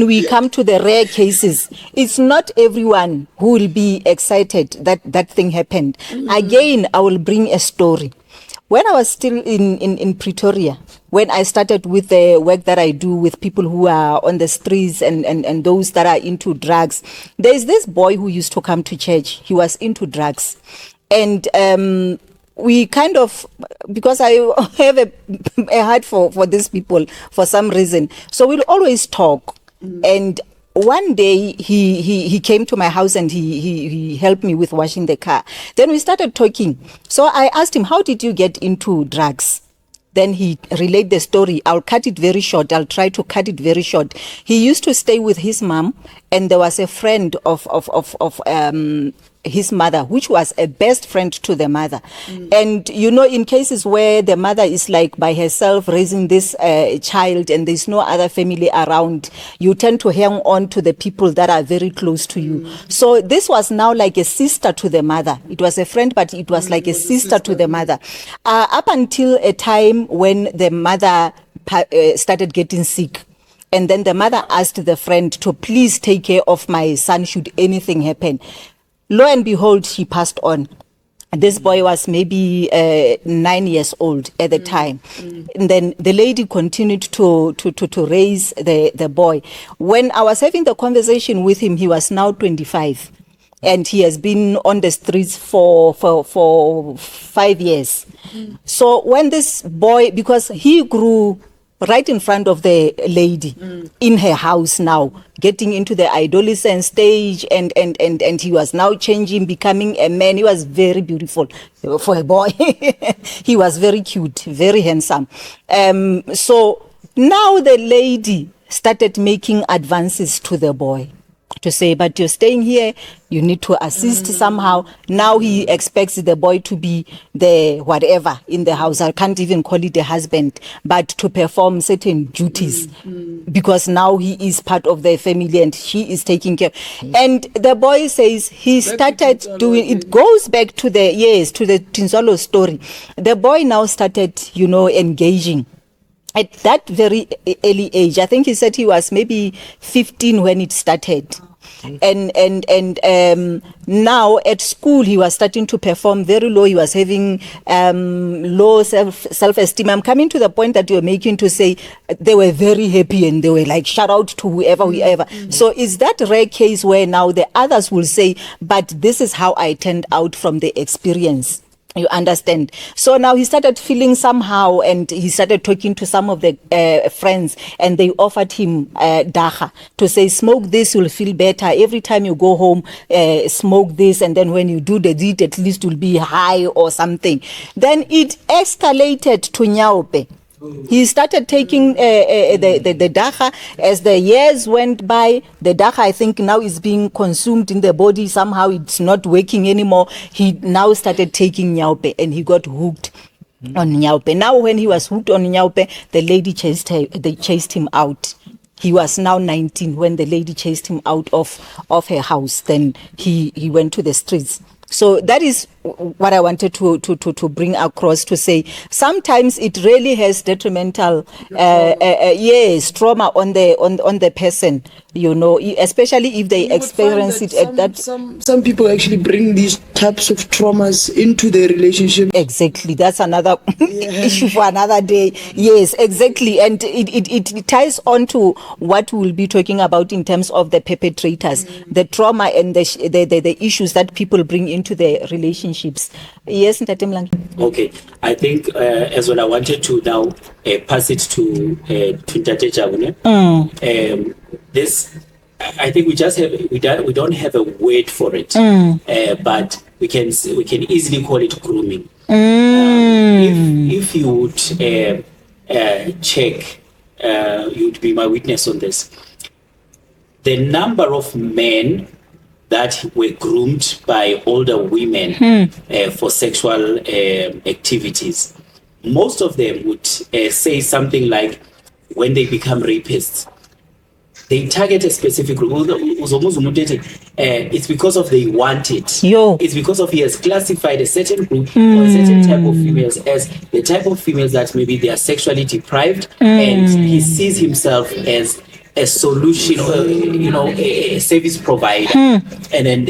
we come to the rare cases. It's not everyone who will be excited that that thing happened. Again, I will bring a story. When I was still in Pretoria, when I started with the work that I do with people who are on the streets and those that are into drugs, there's this boy who used to come to church. He was into drugs. And we kind of, because I have a heart for these people for some reason, so we'll always talk. And one day he came to my house and he helped me with washing the car. Then we started talking. So I asked him, how did you get into drugs? Then he relayed the story. I'll cut it very short. I'll try to cut it very short. He used to stay with his mom, and there was a friend of his mother, which was a best friend to the mother. And you know, in cases where the mother is like by herself raising this child and there's no other family around, you tend to hang on to the people that are very close to you. So this was now like a sister to the mother. It was a friend, but it was like a sister to the mother. Up until a time when the mother started getting sick. And then the mother asked the friend to please take care of my son should anything happen. Lo and behold, he passed on. This boy was maybe 9 years old at the time. And then the lady continued to raise the boy. When I was having the conversation with him, he was now 25. And he has been on the streets for 5 years. So when this boy, because he grew right in front of the lady in her house now, getting into the adolescent stage, and he was now changing, becoming a man. He was very beautiful for a boy. He was very cute, very handsome. So now the lady started making advances to the boy to say, but you're staying here, you need to assist somehow. Now he expects the boy to be the whatever in the house. I can't even call it a husband, but to perform certain duties because now he is part of the family and he is taking care. And the boy says he started doing, it goes back to the Tinzolo story. The boy now started, engaging. At that very early age, I think he said he was maybe 15 when it started. and now at school he was starting to perform very low. He was having low self-esteem. I'm coming to the point that you're making to say they were very happy and they were like, shout out to whoever. So is that a rare case where now the others will say, but this is how I turned out from the experience? You understand? So now he started feeling somehow, and he started talking to some of the friends, and they offered him dacha to say, smoke this, you'll feel better. Every time you go home, smoke this, and then when you do the deed, at least you'll be high or something. Then it escalated to nyaope. He started taking the dacha. As the years went by, the dacha, I think, now is being consumed in the body. Somehow it's not working anymore. He now started taking nyaupe, and he got hooked on nyaupe. Now when he was hooked on nyaupe, the lady chased him out. He was now 19 when the lady chased him out of her house. Then he went to the streets. So that is what I wanted to bring across, to say sometimes it really has detrimental trauma on the person, especially if they experience it at that. Some people actually bring these types of traumas into their relationship. Exactly, that's another issue for another day. Yes, exactly, and it ties on to what we'll be talking about in terms of the perpetrators, the trauma and the issues that people bring into their relationships. Yes, Ntate Mlangi. Okay, I think as well I wanted to now pass it to Ntate Jabune. This, I think we don't have a word for it, but we can easily call it grooming. If you would check, you'd be my witness on this. The number of men that were groomed by older women for sexual activities, most of them would say something like, when they become rapists, they target a specific group. It's because of they want it. It's because of he has classified a certain group or a certain type of females as the type of females that maybe they are sexually deprived, and he sees himself as a solution, a service provider, and then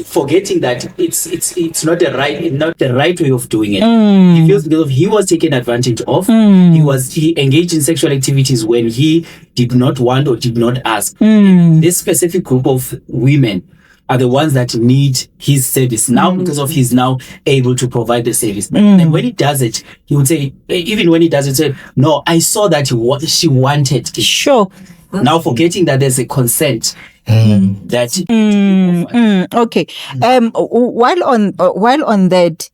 forgetting that it's not the right way of doing it. He feels because he was taken advantage of. He engaged in sexual activities when he did not want or did not ask. This specific group of women are the ones that need his service now, because of he's now able to provide the service. And when he does it, he would say, even when he does it, say, no, I saw that she wanted it. Sure. Now forgetting that there's a consent that okay. While on that,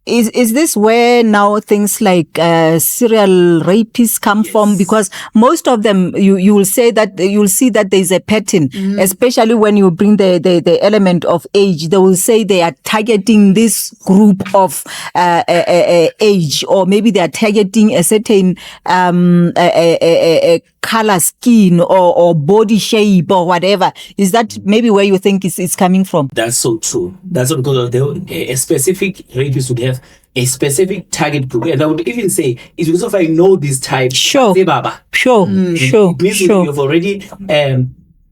is this where now things like serial rapists come from? Because most of them, you will say that you'll see that there's a pattern, especially when you bring the element of age. They will say they are targeting this group of age, or maybe they are targeting a certain color, skin, or body shape, or whatever. Is that maybe where you think it's coming from? That's so true. That's what, because a specific rapist would have a specific target group, and I would even say it's because if I know this type. Sure. Say Baba. Sure. Sure. It means you've already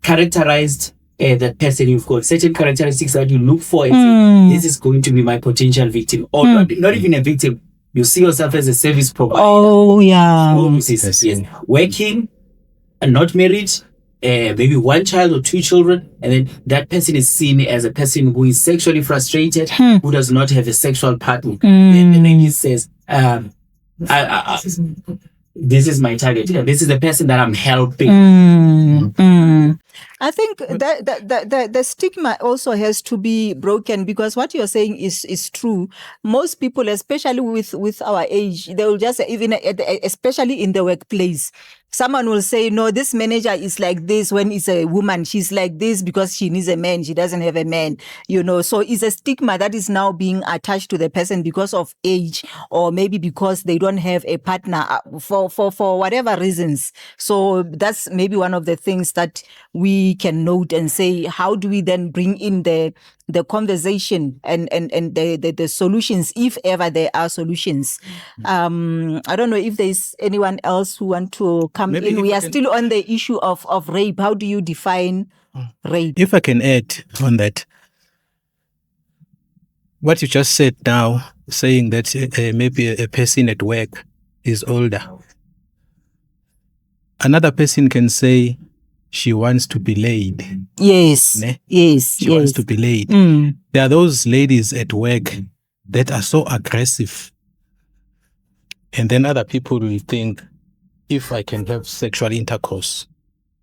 characterized that person. You've got certain characteristics that you look for. And say, this is going to be my potential victim, or not even a victim. You see yourself as a service provider. Oh yeah. Yes. Working and not married. Maybe one child or two children, and then that person is seen as a person who is sexually frustrated, who does not have a sexual partner. Then the lady says, this is my target. This is the person that I'm helping. I think that the stigma also has to be broken, because what you're saying is true. Most people, especially with our age, they will just, even especially in the workplace, someone will say, no, this manager is like this. When it's a woman, she's like this because she needs a man. She doesn't have a man, So it's a stigma that is now being attached to the person because of age, or maybe because they don't have a partner for whatever reasons. So that's maybe one of the things that we we can note and say, how do we then bring in the conversation and the solutions, if ever there are solutions? I don't know if there's anyone else who want to come Maybe in. if We I are can- still on the issue of rape. How do you define rape? If I can add on that, what you just said now, saying that maybe a person at work is older. Another person can say she wants to be laid. Yes, Ne? yes, She wants yes. to be laid. Mm. There are those ladies at work that are so aggressive. And then other people will think, if I can have sexual intercourse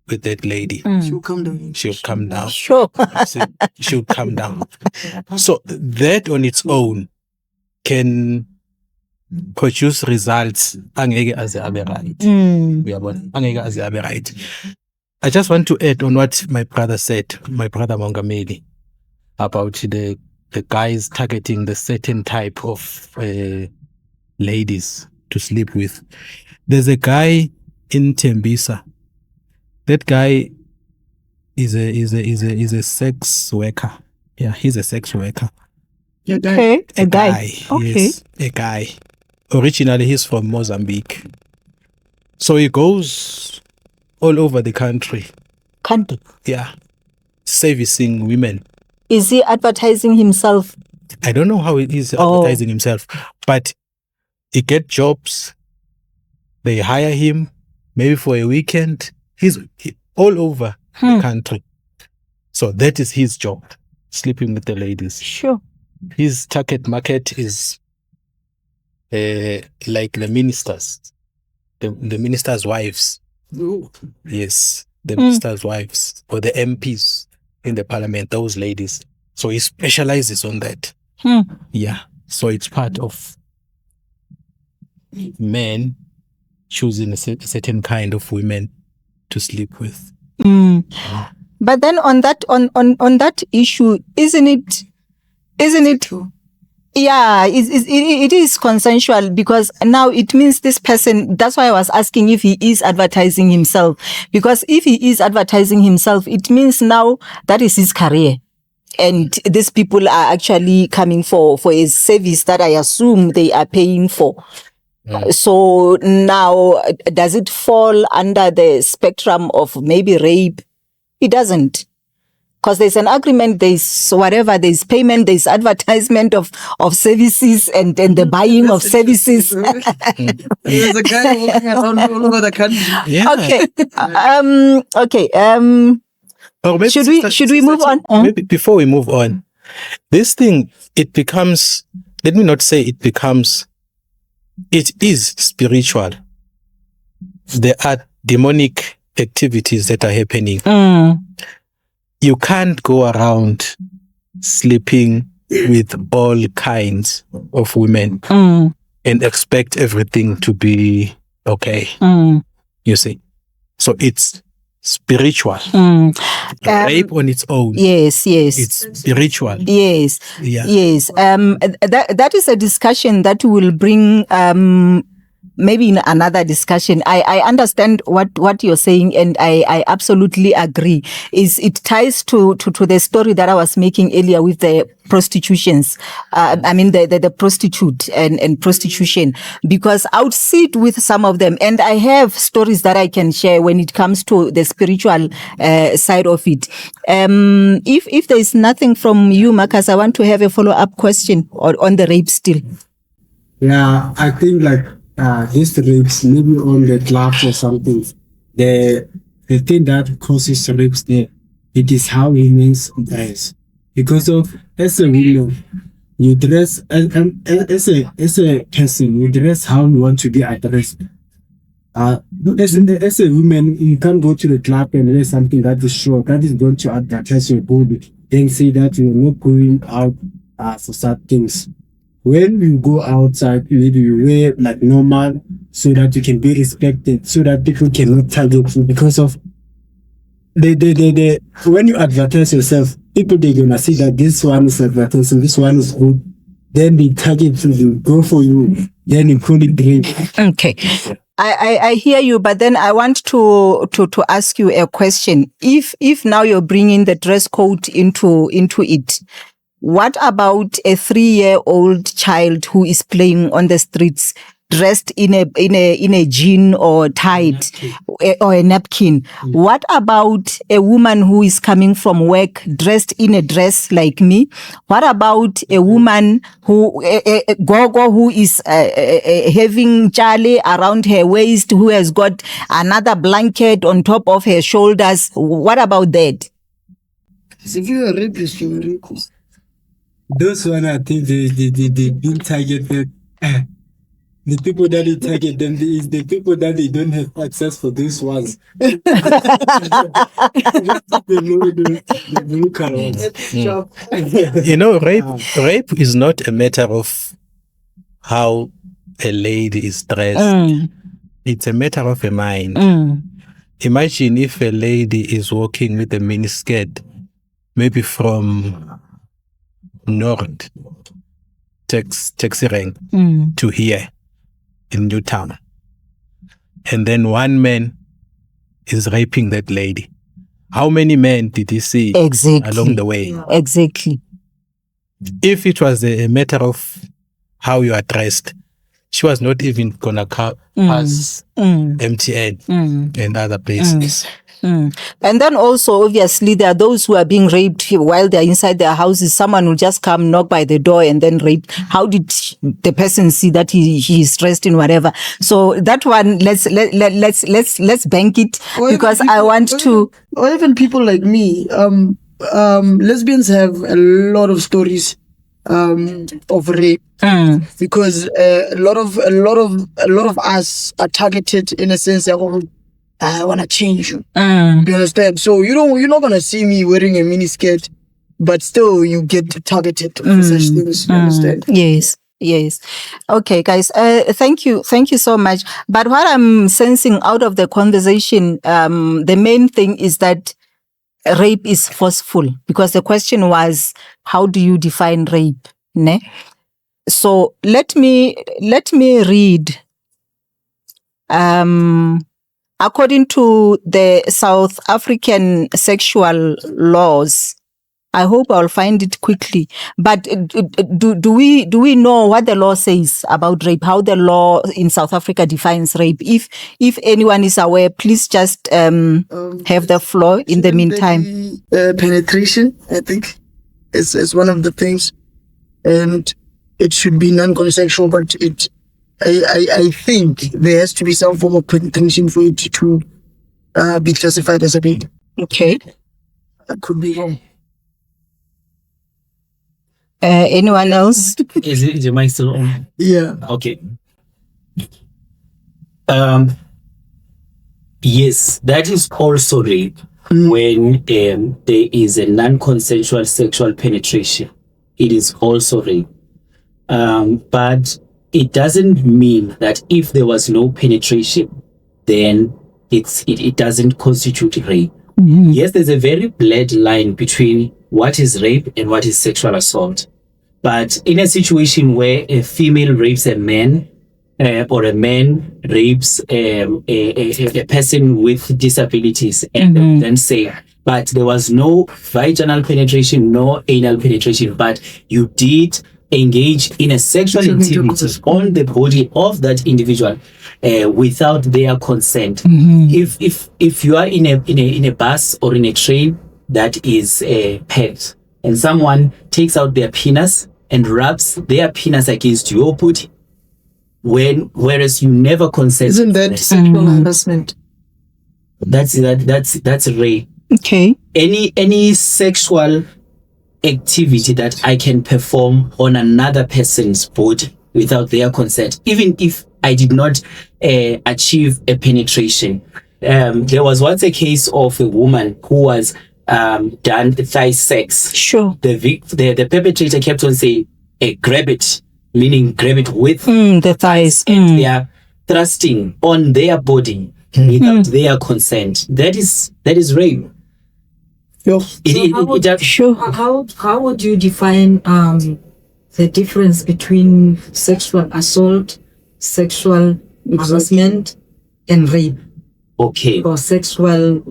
with that lady, She'll come down. she'll come down. Sure. She'll come down. So that on its own can produce results angeke aze abe right. Uyabona? Angeke aze abe right. I just want to add on what my brother said, my brother Mongameli, about the guys targeting the certain type of ladies to sleep with. There's a guy in Tembisa. That guy is a sex worker. Yeah, he's a sex worker. Okay, a guy. Okay. Yes, a guy. Originally, he's from Mozambique. So he goes all over the country. Country. Yeah, servicing women. Is he advertising himself? I don't know how he is advertising himself, but he get jobs. They hire him maybe for a weekend. He's all over the country. So that is his job, sleeping with the ladies. Sure. His target market is like the ministers, the ministers' wives. Ooh. Yes, the ministers' wives or the MPs in the parliament, those ladies. So he specializes on that. Yeah. So it's part of men choosing a certain kind of women to sleep with. But then on that issue, isn't it True. yeah, it is consensual, because now it means this person, that's why I was asking if he is advertising himself, because if he is advertising himself, it means now that is his career. And these people are actually coming for a service that I assume they are paying for. So now, does it fall under the spectrum of maybe rape? It doesn't. Because there's an agreement, there's whatever, there's payment, there's advertisement of services and the buying of services. There's a guy walking around all over the country. Yeah. Okay. Or maybe Should we move on? Maybe before we move on, this thing, it becomes, let me not say it becomes, it is spiritual. There are demonic activities that are happening. You can't go around sleeping with all kinds of women and expect everything to be okay. You see? So it's spiritual. Rape on its own. Yes. It's spiritual. Yes. Yeah. Yes. That is a discussion that will bring maybe in another discussion. I understand what you're saying, and I absolutely agree. It ties to the story that I was making earlier with the prostitutions. The prostitute and prostitution, because I would sit with some of them, and I have stories that I can share when it comes to the spiritual side of it. If there is nothing from you, Macasa, I want to have a follow-up question on the rape still. Yeah, I think like these rapes, maybe on the clubs or something, the thing that causes rapes there, it is how women dress. Because of, as a woman, you dress, as a person, you dress how you want to be addressed. As a woman, you can't go to the club and wear something that is short, that is going to advertise your body, then say that you're not going out for such things. When you go outside, you wear like normal so that you can be respected, so that people cannot target you. Because of when you advertise yourself, people, they're gonna see that this one is advertising, this one is good. Then they target you, go for you, then you call it rape. Okay. I hear you, but then I want to ask you a question. If now you're bringing the dress code into it, what about a 3-year-old child who is playing on the streets, dressed in a jean or tight or a napkin? What about a woman who is coming from work dressed in a dress like me? What about a woman who a gogo who is having chale around her waist, who has got another blanket on top of her shoulders? What about that? If you're a rapist, you're a rapist. Those one, I think they didn't target them. The people that they target them is the people that they don't have access for these ones. The local ones. You know, rape is not a matter of how a lady is dressed. It's a matter of a mind. Imagine if a lady is walking with a miniskirt, maybe from North taxi rank to here in Newtown, and then one man is raping that lady. How many men did he see along the way? Exactly. If it was a matter of how you are dressed, she was not even gonna pass MTN and other places. And then also, obviously, there are those who are being raped while they're inside their houses. Someone will just come, knock by the door, and then rape. How did the person see that he is dressed in whatever? So that one, let's bank it, because I want to. Or even people like me. Lesbians have a lot of stories of rape, because a lot of us are targeted in a sense that I want to change you. You understand? So you're not gonna see me wearing a mini skirt, but still you get targeted for such things. You understand? Yes. Okay, guys. Thank you so much. But what I'm sensing out of the conversation, the main thing is that rape is forceful, because the question was, how do you define rape? Ne? So let me read. According to the South African sexual laws, I hope I'll find it quickly. But do we know what the law says about rape? How the law in South Africa defines rape? If anyone is aware, please just have the floor. In the meantime, penetration, I think, is one of the things, and it should be non-consensual. But I think there has to be some form of penetration for it to be classified as a rape. Okay. I could be wrong. Anyone else? Is the mic still on? Yeah. Okay. Yes, that is also rape when there is a non-consensual sexual penetration. It is also rape. But it doesn't mean that if there was no penetration, then it doesn't constitute rape. Yes, there's a very blurred line between what is rape and what is sexual assault. But in a situation where a female rapes a man, or a man rapes a person with disabilities, and then say, but there was no vaginal penetration, no anal penetration, but you did engage in a sexual activity on the body of that individual without their consent. If you are in a bus or in a train that is packed, and someone takes out their penis and rubs their penis against your body, whereas you never consent, isn't that sexual harassment? That's rape. Okay. Any sexual activity that I can perform on another person's body without their consent, even if I did not achieve a penetration. There was once a case of a woman who was done thigh sex. Sure. The perpetrator kept on saying, grab it, meaning grab it with the thighs. And they are thrusting on their body without their consent. That is rape. How would you define the difference between sexual assault, sexual harassment, and rape Okay. or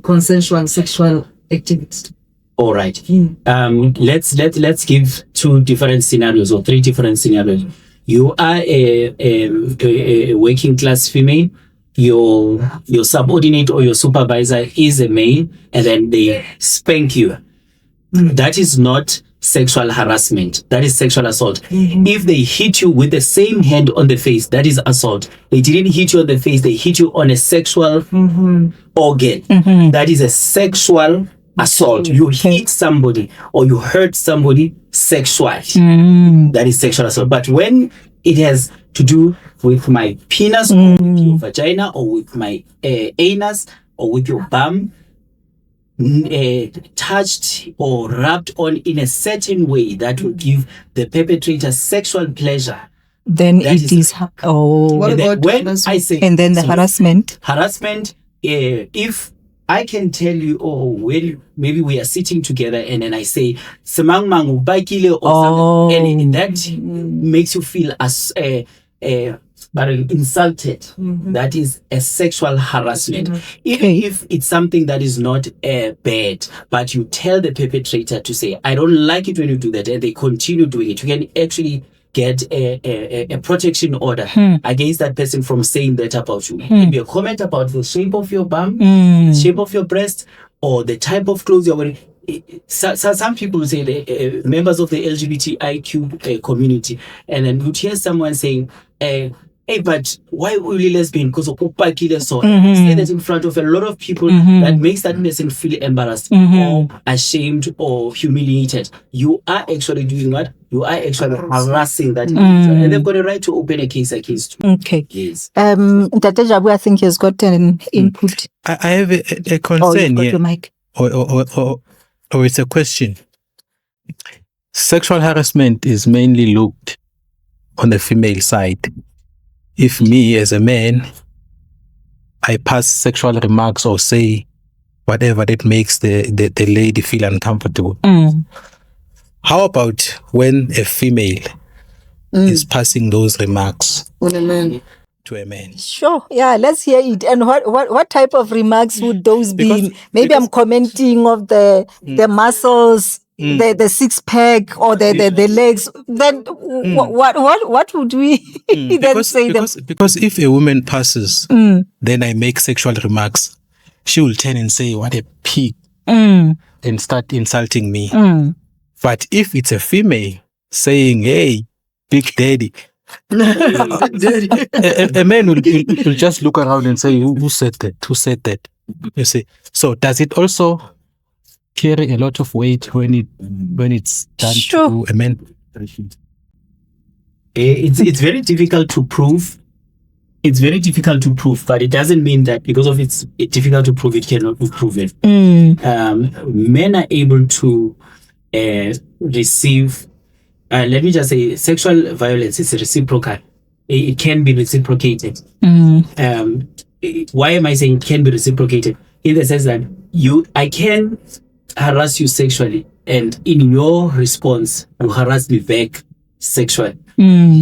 consensual sexual activities. All right. Let's give 2 different scenarios or 3 different scenarios. You are a working class female. Your subordinate or your supervisor is a male, and then they spank you. That is not sexual harassment. That is sexual assault. If they hit you with the same hand on the face, that is assault. They didn't hit you on the face, they hit you on a sexual organ. That is a sexual assault. You hit somebody or you hurt somebody sexually. That is sexual assault. But when it has to do with my penis or with your vagina or with my anus or with your bum, touched or rubbed on in a certain way that will give the perpetrator sexual pleasure, then that it is What and then about when harassment? I say and then the harassment. if I can tell you, well, maybe we are sitting together and then I say semang mang ubakile or something, and that makes you feel as but insulted. That is a sexual harassment. Even if it's something that is not bad, but you tell the perpetrator to say, I don't like it when you do that, and they continue doing it, you can actually get a protection order against that person from saying that about you. Maybe a comment about the shape of your bum, shape of your breast, or the type of clothes you're wearing. Some people say members of the LGBTIQ community, and then you'd hear someone saying, hey, but why only lesbian? Because of Opakile. So say that in front of a lot of people, that makes that person feel embarrassed or ashamed or humiliated. You are actually doing what? You are actually harassing that individual, and they've got a right to open a case against you. Okay. Yes. Tate Jabu, I think, has got an input. I have a Oh, concern you've got here, your mic. or it's a question. Sexual harassment is mainly looked on the female side. If me as a man, I pass sexual remarks or say whatever that makes the lady feel uncomfortable. How about when a female is passing those remarks On a man. to a man? Sure. Yeah, let's hear it. And what type of remarks would those be? Maybe because- I'm commenting of the muscles, the six pack, or the legs. Then what would we then say them? Because if a woman passes, then I make sexual remarks, she will turn and say, what a pig, and start insulting me. But if it's a female saying, hey, big daddy, a man will just look around and say, who said that? Who said that? You see. So does it also carry a lot of weight when it's done to a man? It's very difficult to prove. It's very difficult to prove, but it doesn't mean that because of it's difficult to prove, it cannot be proven. Men are able to receive, let me just say, sexual violence is reciprocal. It can be reciprocated. Why am I saying it can be reciprocated? In the sense that I can harass you sexually, and in your response, you harass me back sexually.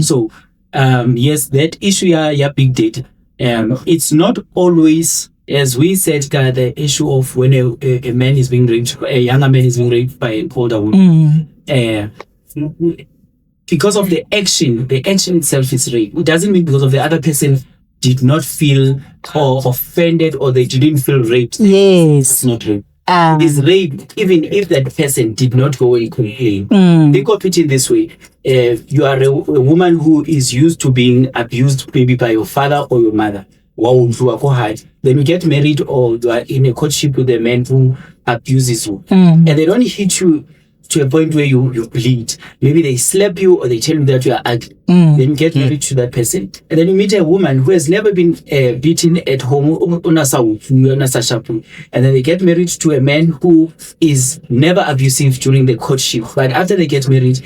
So, yes, that issue, big data. It's not always, as we said, the issue of when a man is being raped, a younger man is being raped by an older woman. Because of the action itself is rape. It doesn't mean because of the other person did not feel or offended or they didn't feel raped. Yes. It's not rape. It is rape even if that person did not go and complain. Think of it in this way. You are a woman who is used to being abused maybe by your father or your mother. Then you get married or you are in a courtship with a man who abuses you. And they don't hit you to a point where you bleed. Maybe they slap you or they tell you that you are ugly. Then you get married to that person. And then you meet a woman who has never been beaten at home. And then they get married to a man who is never abusive during the courtship. But after they get married,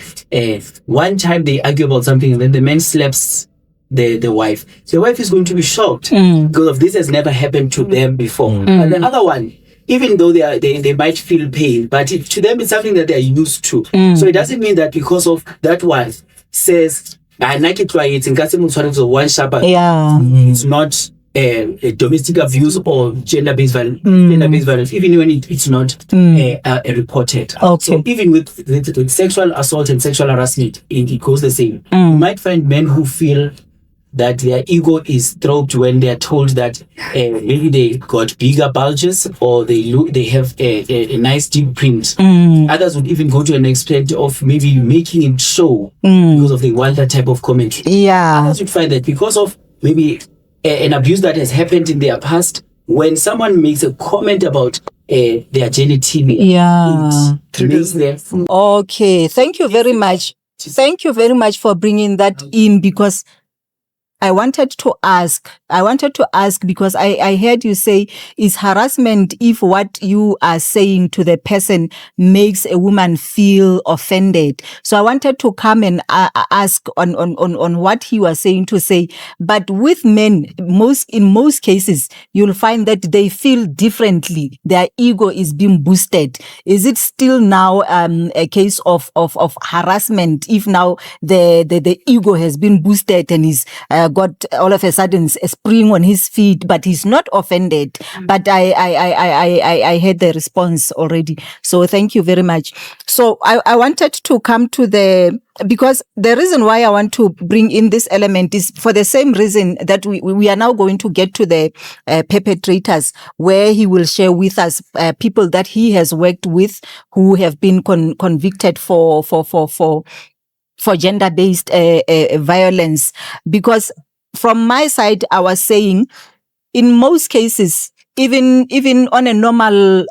one time they argue about something and then the man slaps the wife. The wife is going to be shocked because of this has never happened to them before. And the other one, even though they might feel pain, but to them it's something that they're used to. So it doesn't mean that because of that wife says, I like it right, it's in one sharper. It's not domestic abuse or gender-based violence, even when it's not reported. Okay. So even with sexual assault and sexual harassment, it goes the same. You might find men who feel that their ego is stroked when they are told that maybe they got bigger bulges or they have a nice deep print. Others would even go to an extent of maybe making it show because of the wilder type of commentary. Yeah. Others would find that because of maybe an abuse that has happened in their past, when someone makes a comment about their genitalia, it makes them... Okay, thank you very much. Thank you very much for bringing that in, because I wanted to ask because I heard you say, is harassment if what you are saying to the person makes a woman feel offended? So I wanted to come and ask on what he was saying to say. But with men, in most cases, you'll find that they feel differently. Their ego is being boosted. Is it still now a case of harassment if now the ego has been boosted and he's got all of a sudden a spring on his feet, but he's not offended? But I heard the response already. So thank you very much. So I wanted to come to because the reason why I want to bring in this element is for the same reason that we are now going to get to the perpetrators, where he will share with us people that he has worked with who have been convicted for gender-based violence. Because from my side, I was saying, in most cases, even on a normal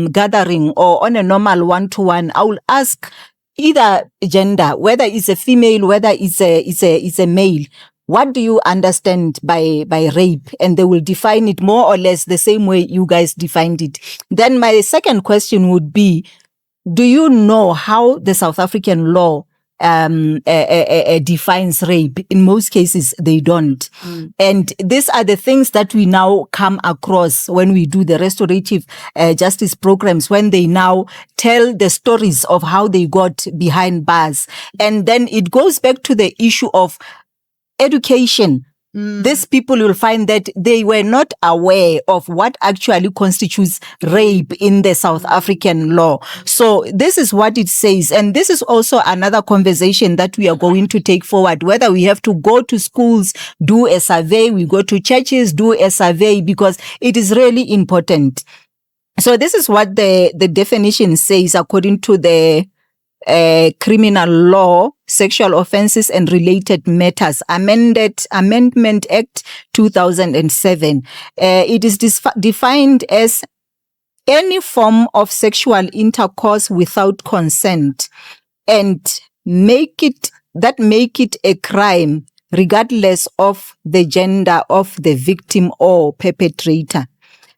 gathering or on a normal one-to-one, I will ask either gender, whether it's a female, whether it's a male, what do you understand by rape? And they will define it more or less the same way you guys defined it. Then my second question would be, do you know how the South African law defines rape? In most cases, they don't. And these are the things that we now come across when we do the restorative justice programs, when they now tell the stories of how they got behind bars. And then it goes back to the issue of education. These people will find that they were not aware of what actually constitutes rape in the South African law. So this is what it says. And this is also another conversation that we are going to take forward, whether we have to go to schools, do a survey, we go to churches, do a survey, because it is really important. So this is what the definition says according to the Criminal Law, Sexual Offences and Related Matters, Amendment Act 2007. It is defined as any form of sexual intercourse without consent, and make it a crime regardless of the gender of the victim or perpetrator.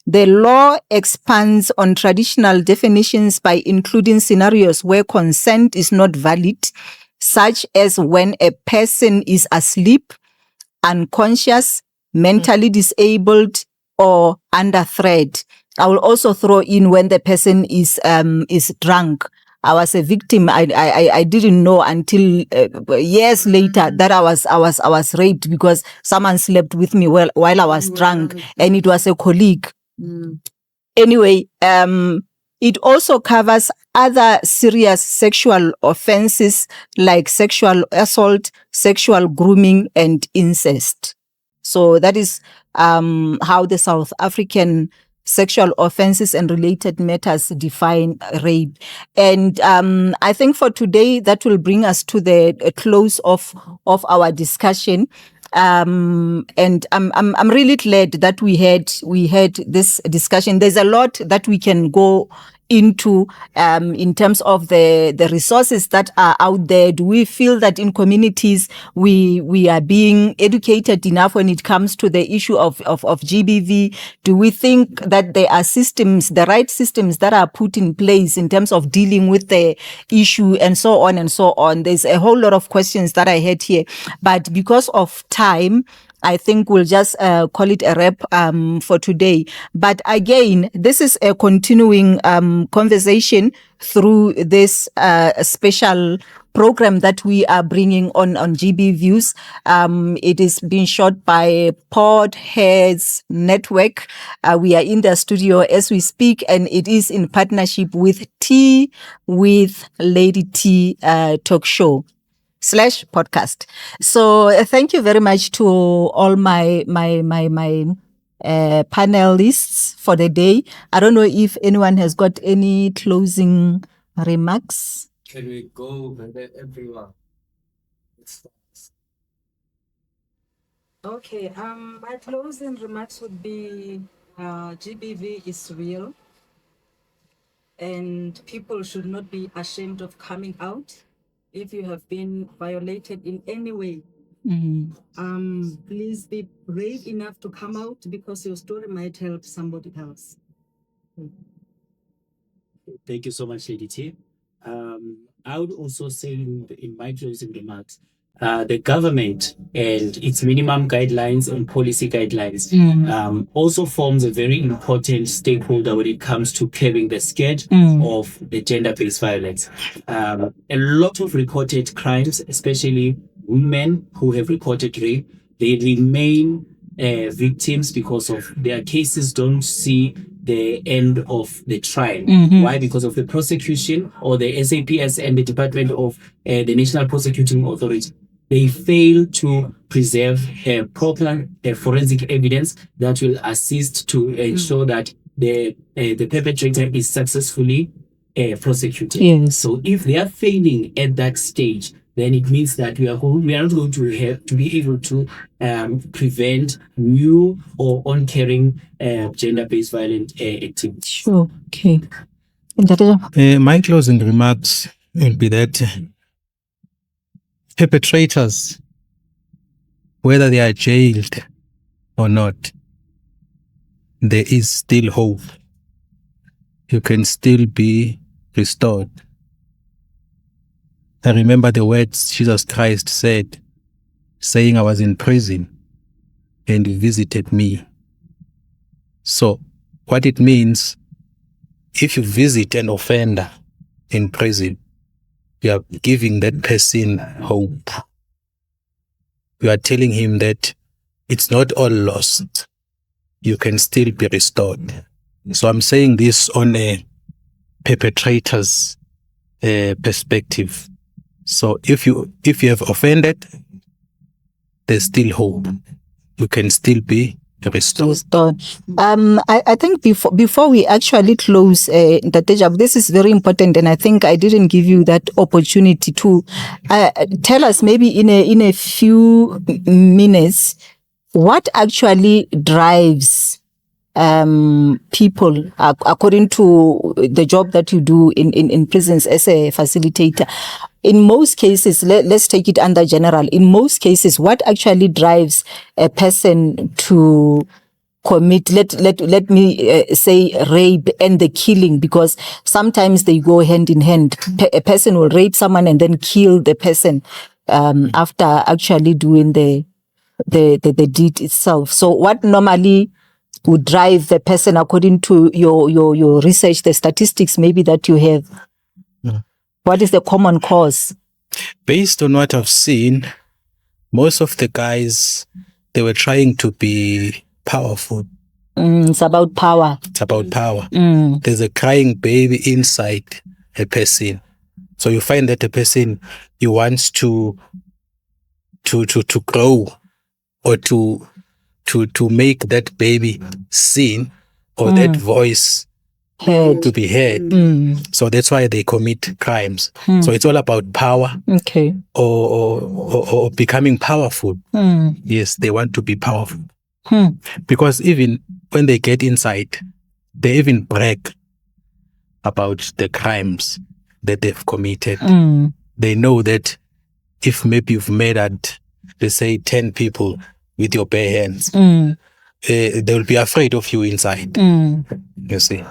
The law expands on traditional definitions by including scenarios where consent is not valid, such as when a person is asleep, unconscious, mentally disabled, or under threat. I will also throw in when the person is drunk. I was a victim. I didn't know until years later that I was raped because someone slept with me while I was drunk, and it was a colleague. Anyway, it also covers other serious sexual offenses like sexual assault, sexual grooming, and incest. So that is how the South African Sexual Offences and Related Matters define rape. And I think for today, that will bring us to the close of our discussion. And I'm really glad that we had this discussion. There's a lot that we can go into in terms of the resources that are out there. Do we feel that in communities we are being educated enough when it comes to the issue of GBV? Do we think that there are systems, the right systems that are put in place in terms of dealing with the issue, and so on and so on? There's a whole lot of questions that I had here, but because of time, I think we'll just call it a wrap for today. But again, this is a continuing conversation through this special program that we are bringing on GBViews. It is being shot by Pod Heads Network. We are in the studio as we speak, and it is in partnership with Tea with Lady T talk show / podcast. So thank you very much to all my panelists for the day. I don't know if anyone has got any closing remarks. Can we go with everyone? Okay, my closing remarks would be GBV is real, and people should not be ashamed of coming out. If you have been violated in any way, please be brave enough to come out, because your story might help somebody else. Thank you so much, Lady T. I would also say in my closing remarks, the government and its minimum guidelines and policy guidelines also forms a very important stakeholder when it comes to curbing the scourge of the gender-based violence. A lot of reported crimes, especially women who have reported rape, they remain victims because of their cases don't see the end of the trial. Why? Because of the prosecution or the SAPS and the Department of the National Prosecuting Authority. They fail to preserve proper forensic evidence that will assist to ensure that the perpetrator is successfully prosecuted. Yes. So if they are failing at that stage, then it means that we are not going to have to be able to prevent new or uncaring gender-based violent activity. Sure. Okay. My closing remarks will be that perpetrators, whether they are jailed or not, there is still hope. You can still be restored. I remember the words Jesus Christ said, saying, I was in prison and you visited me. So what it means, if you visit an offender in prison, you are giving that person hope. You are telling him that it's not all lost. You can still be restored. So I'm saying this on a perpetrator's perspective. So if you have offended, there's still hope. You can still be restored. I think before we actually close, Ntatejab, this is very important, and I think I didn't give you that opportunity to tell us maybe in a few minutes what actually drives people according to the job that you do in prisons as a facilitator. In most cases, let's take it under general. In most cases, what actually drives a person to commit, let me say rape and the killing, because sometimes they go hand in hand. A person will rape someone and then kill the person after actually doing the deed itself. So what normally would drive the person according to your research, the statistics maybe that you have? What is the common cause? Based on what I've seen, most of the guys, they were trying to be powerful. It's about power. It's about power. There's a crying baby inside a person. So you find that a person, he wants to grow or to make that baby seen or that voice to be heard. So that's why they commit crimes. So it's all about power. Okay. Or becoming powerful. Yes, they want to be powerful. Because even when they get inside, they even brag about the crimes that they've committed. They know that if maybe you've murdered, let's say 10 people with your bare hands, they will be afraid of you inside. You see.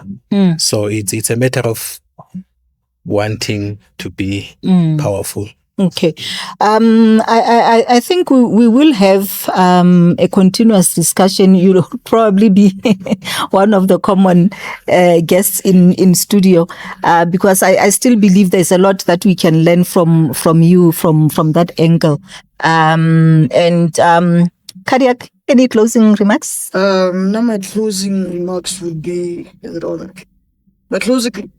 So it's a matter of wanting to be powerful. Okay. I think we will have a continuous discussion. You'll probably be one of the common guests in studio because I still believe there's a lot that we can learn from you from that angle. Cardiac, any closing remarks? Now my closing remarks would be, my closing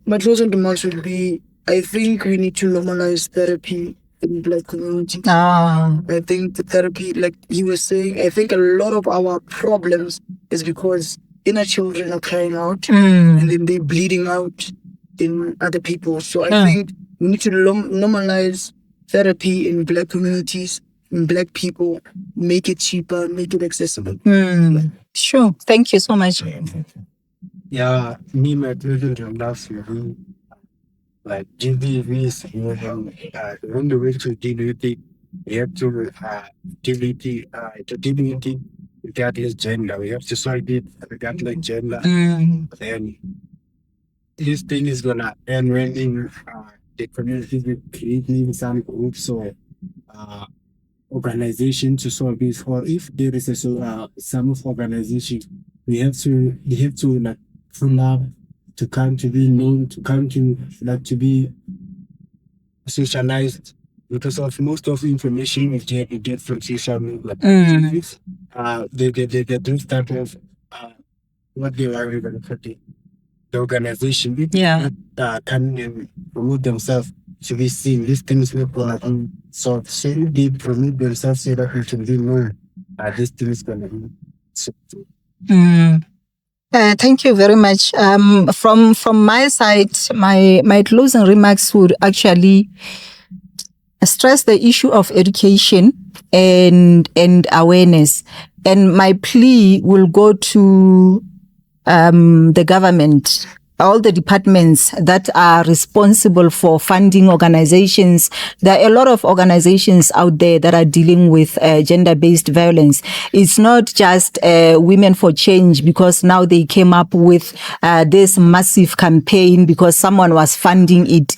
remarks would be, I think we need to normalize therapy in Black community. I think the therapy, like you were saying, I think a lot of our problems is because inner children are crying out and then they're bleeding out in other people. So I think we need to normalize therapy in Black communities, in Black people, make it cheaper, make it accessible. Sure. Thank you so much. Yeah, me, my closing remarks will be like GBVs, on the way to deal with it, we have to deal with it, regardless gender. We have to solve it regardless gender. And this thing is gonna end when in the community will creating some groups or organization to solve this. Or if there is a some of organization, they have to like pull up to come to be known, to come to like to be socialized, because of most of the information we get from social media. They do start of what they are even putting. The organization can promote themselves to be seen. These things will gonna be solved. So if they promote themselves so that we can be known, this thing is gonna be solved. Thank you very much. From my side, my closing remarks would actually stress the issue of education and awareness. And my plea will go to the government, all the departments that are responsible for funding organizations. There are a lot of organizations out there that are dealing with gender-based violence. It's not just Women for Change, because now they came up with this massive campaign because someone was funding it.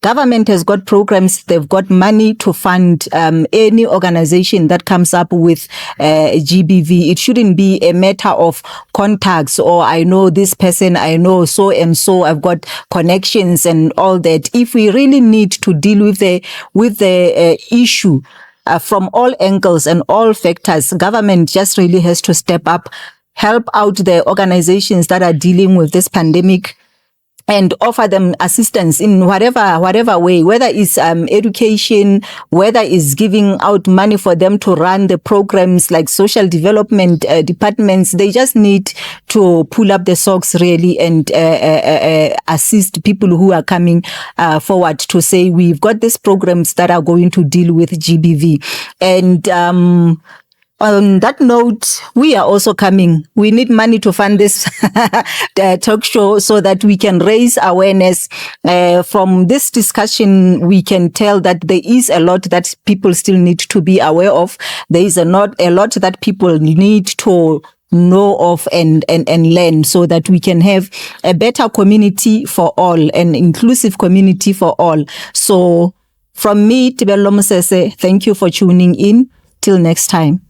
Government has got programs, they've got money to fund any organization that comes up with GBV. It shouldn't be a matter of contacts or I know this person, I know so and so, I've got connections and all that. If we really need to deal with the issue from all angles and all factors, government just really has to step up, help out the organizations that are dealing with this pandemic, and offer them assistance in whatever way, whether it's education, whether it's giving out money for them to run the programs like social development departments. They just need to pull up the socks really and assist people who are coming forward to say, we've got these programs that are going to deal with GBV. And on that note, we are also coming. We need money to fund this talk show so that we can raise awareness. From this discussion, we can tell that there is a lot that people still need to be aware of. There is a lot that people need to know of and learn so that we can have a better community for all, an inclusive community for all. So from me, Tibelo Mosese, thank you for tuning in. Till next time.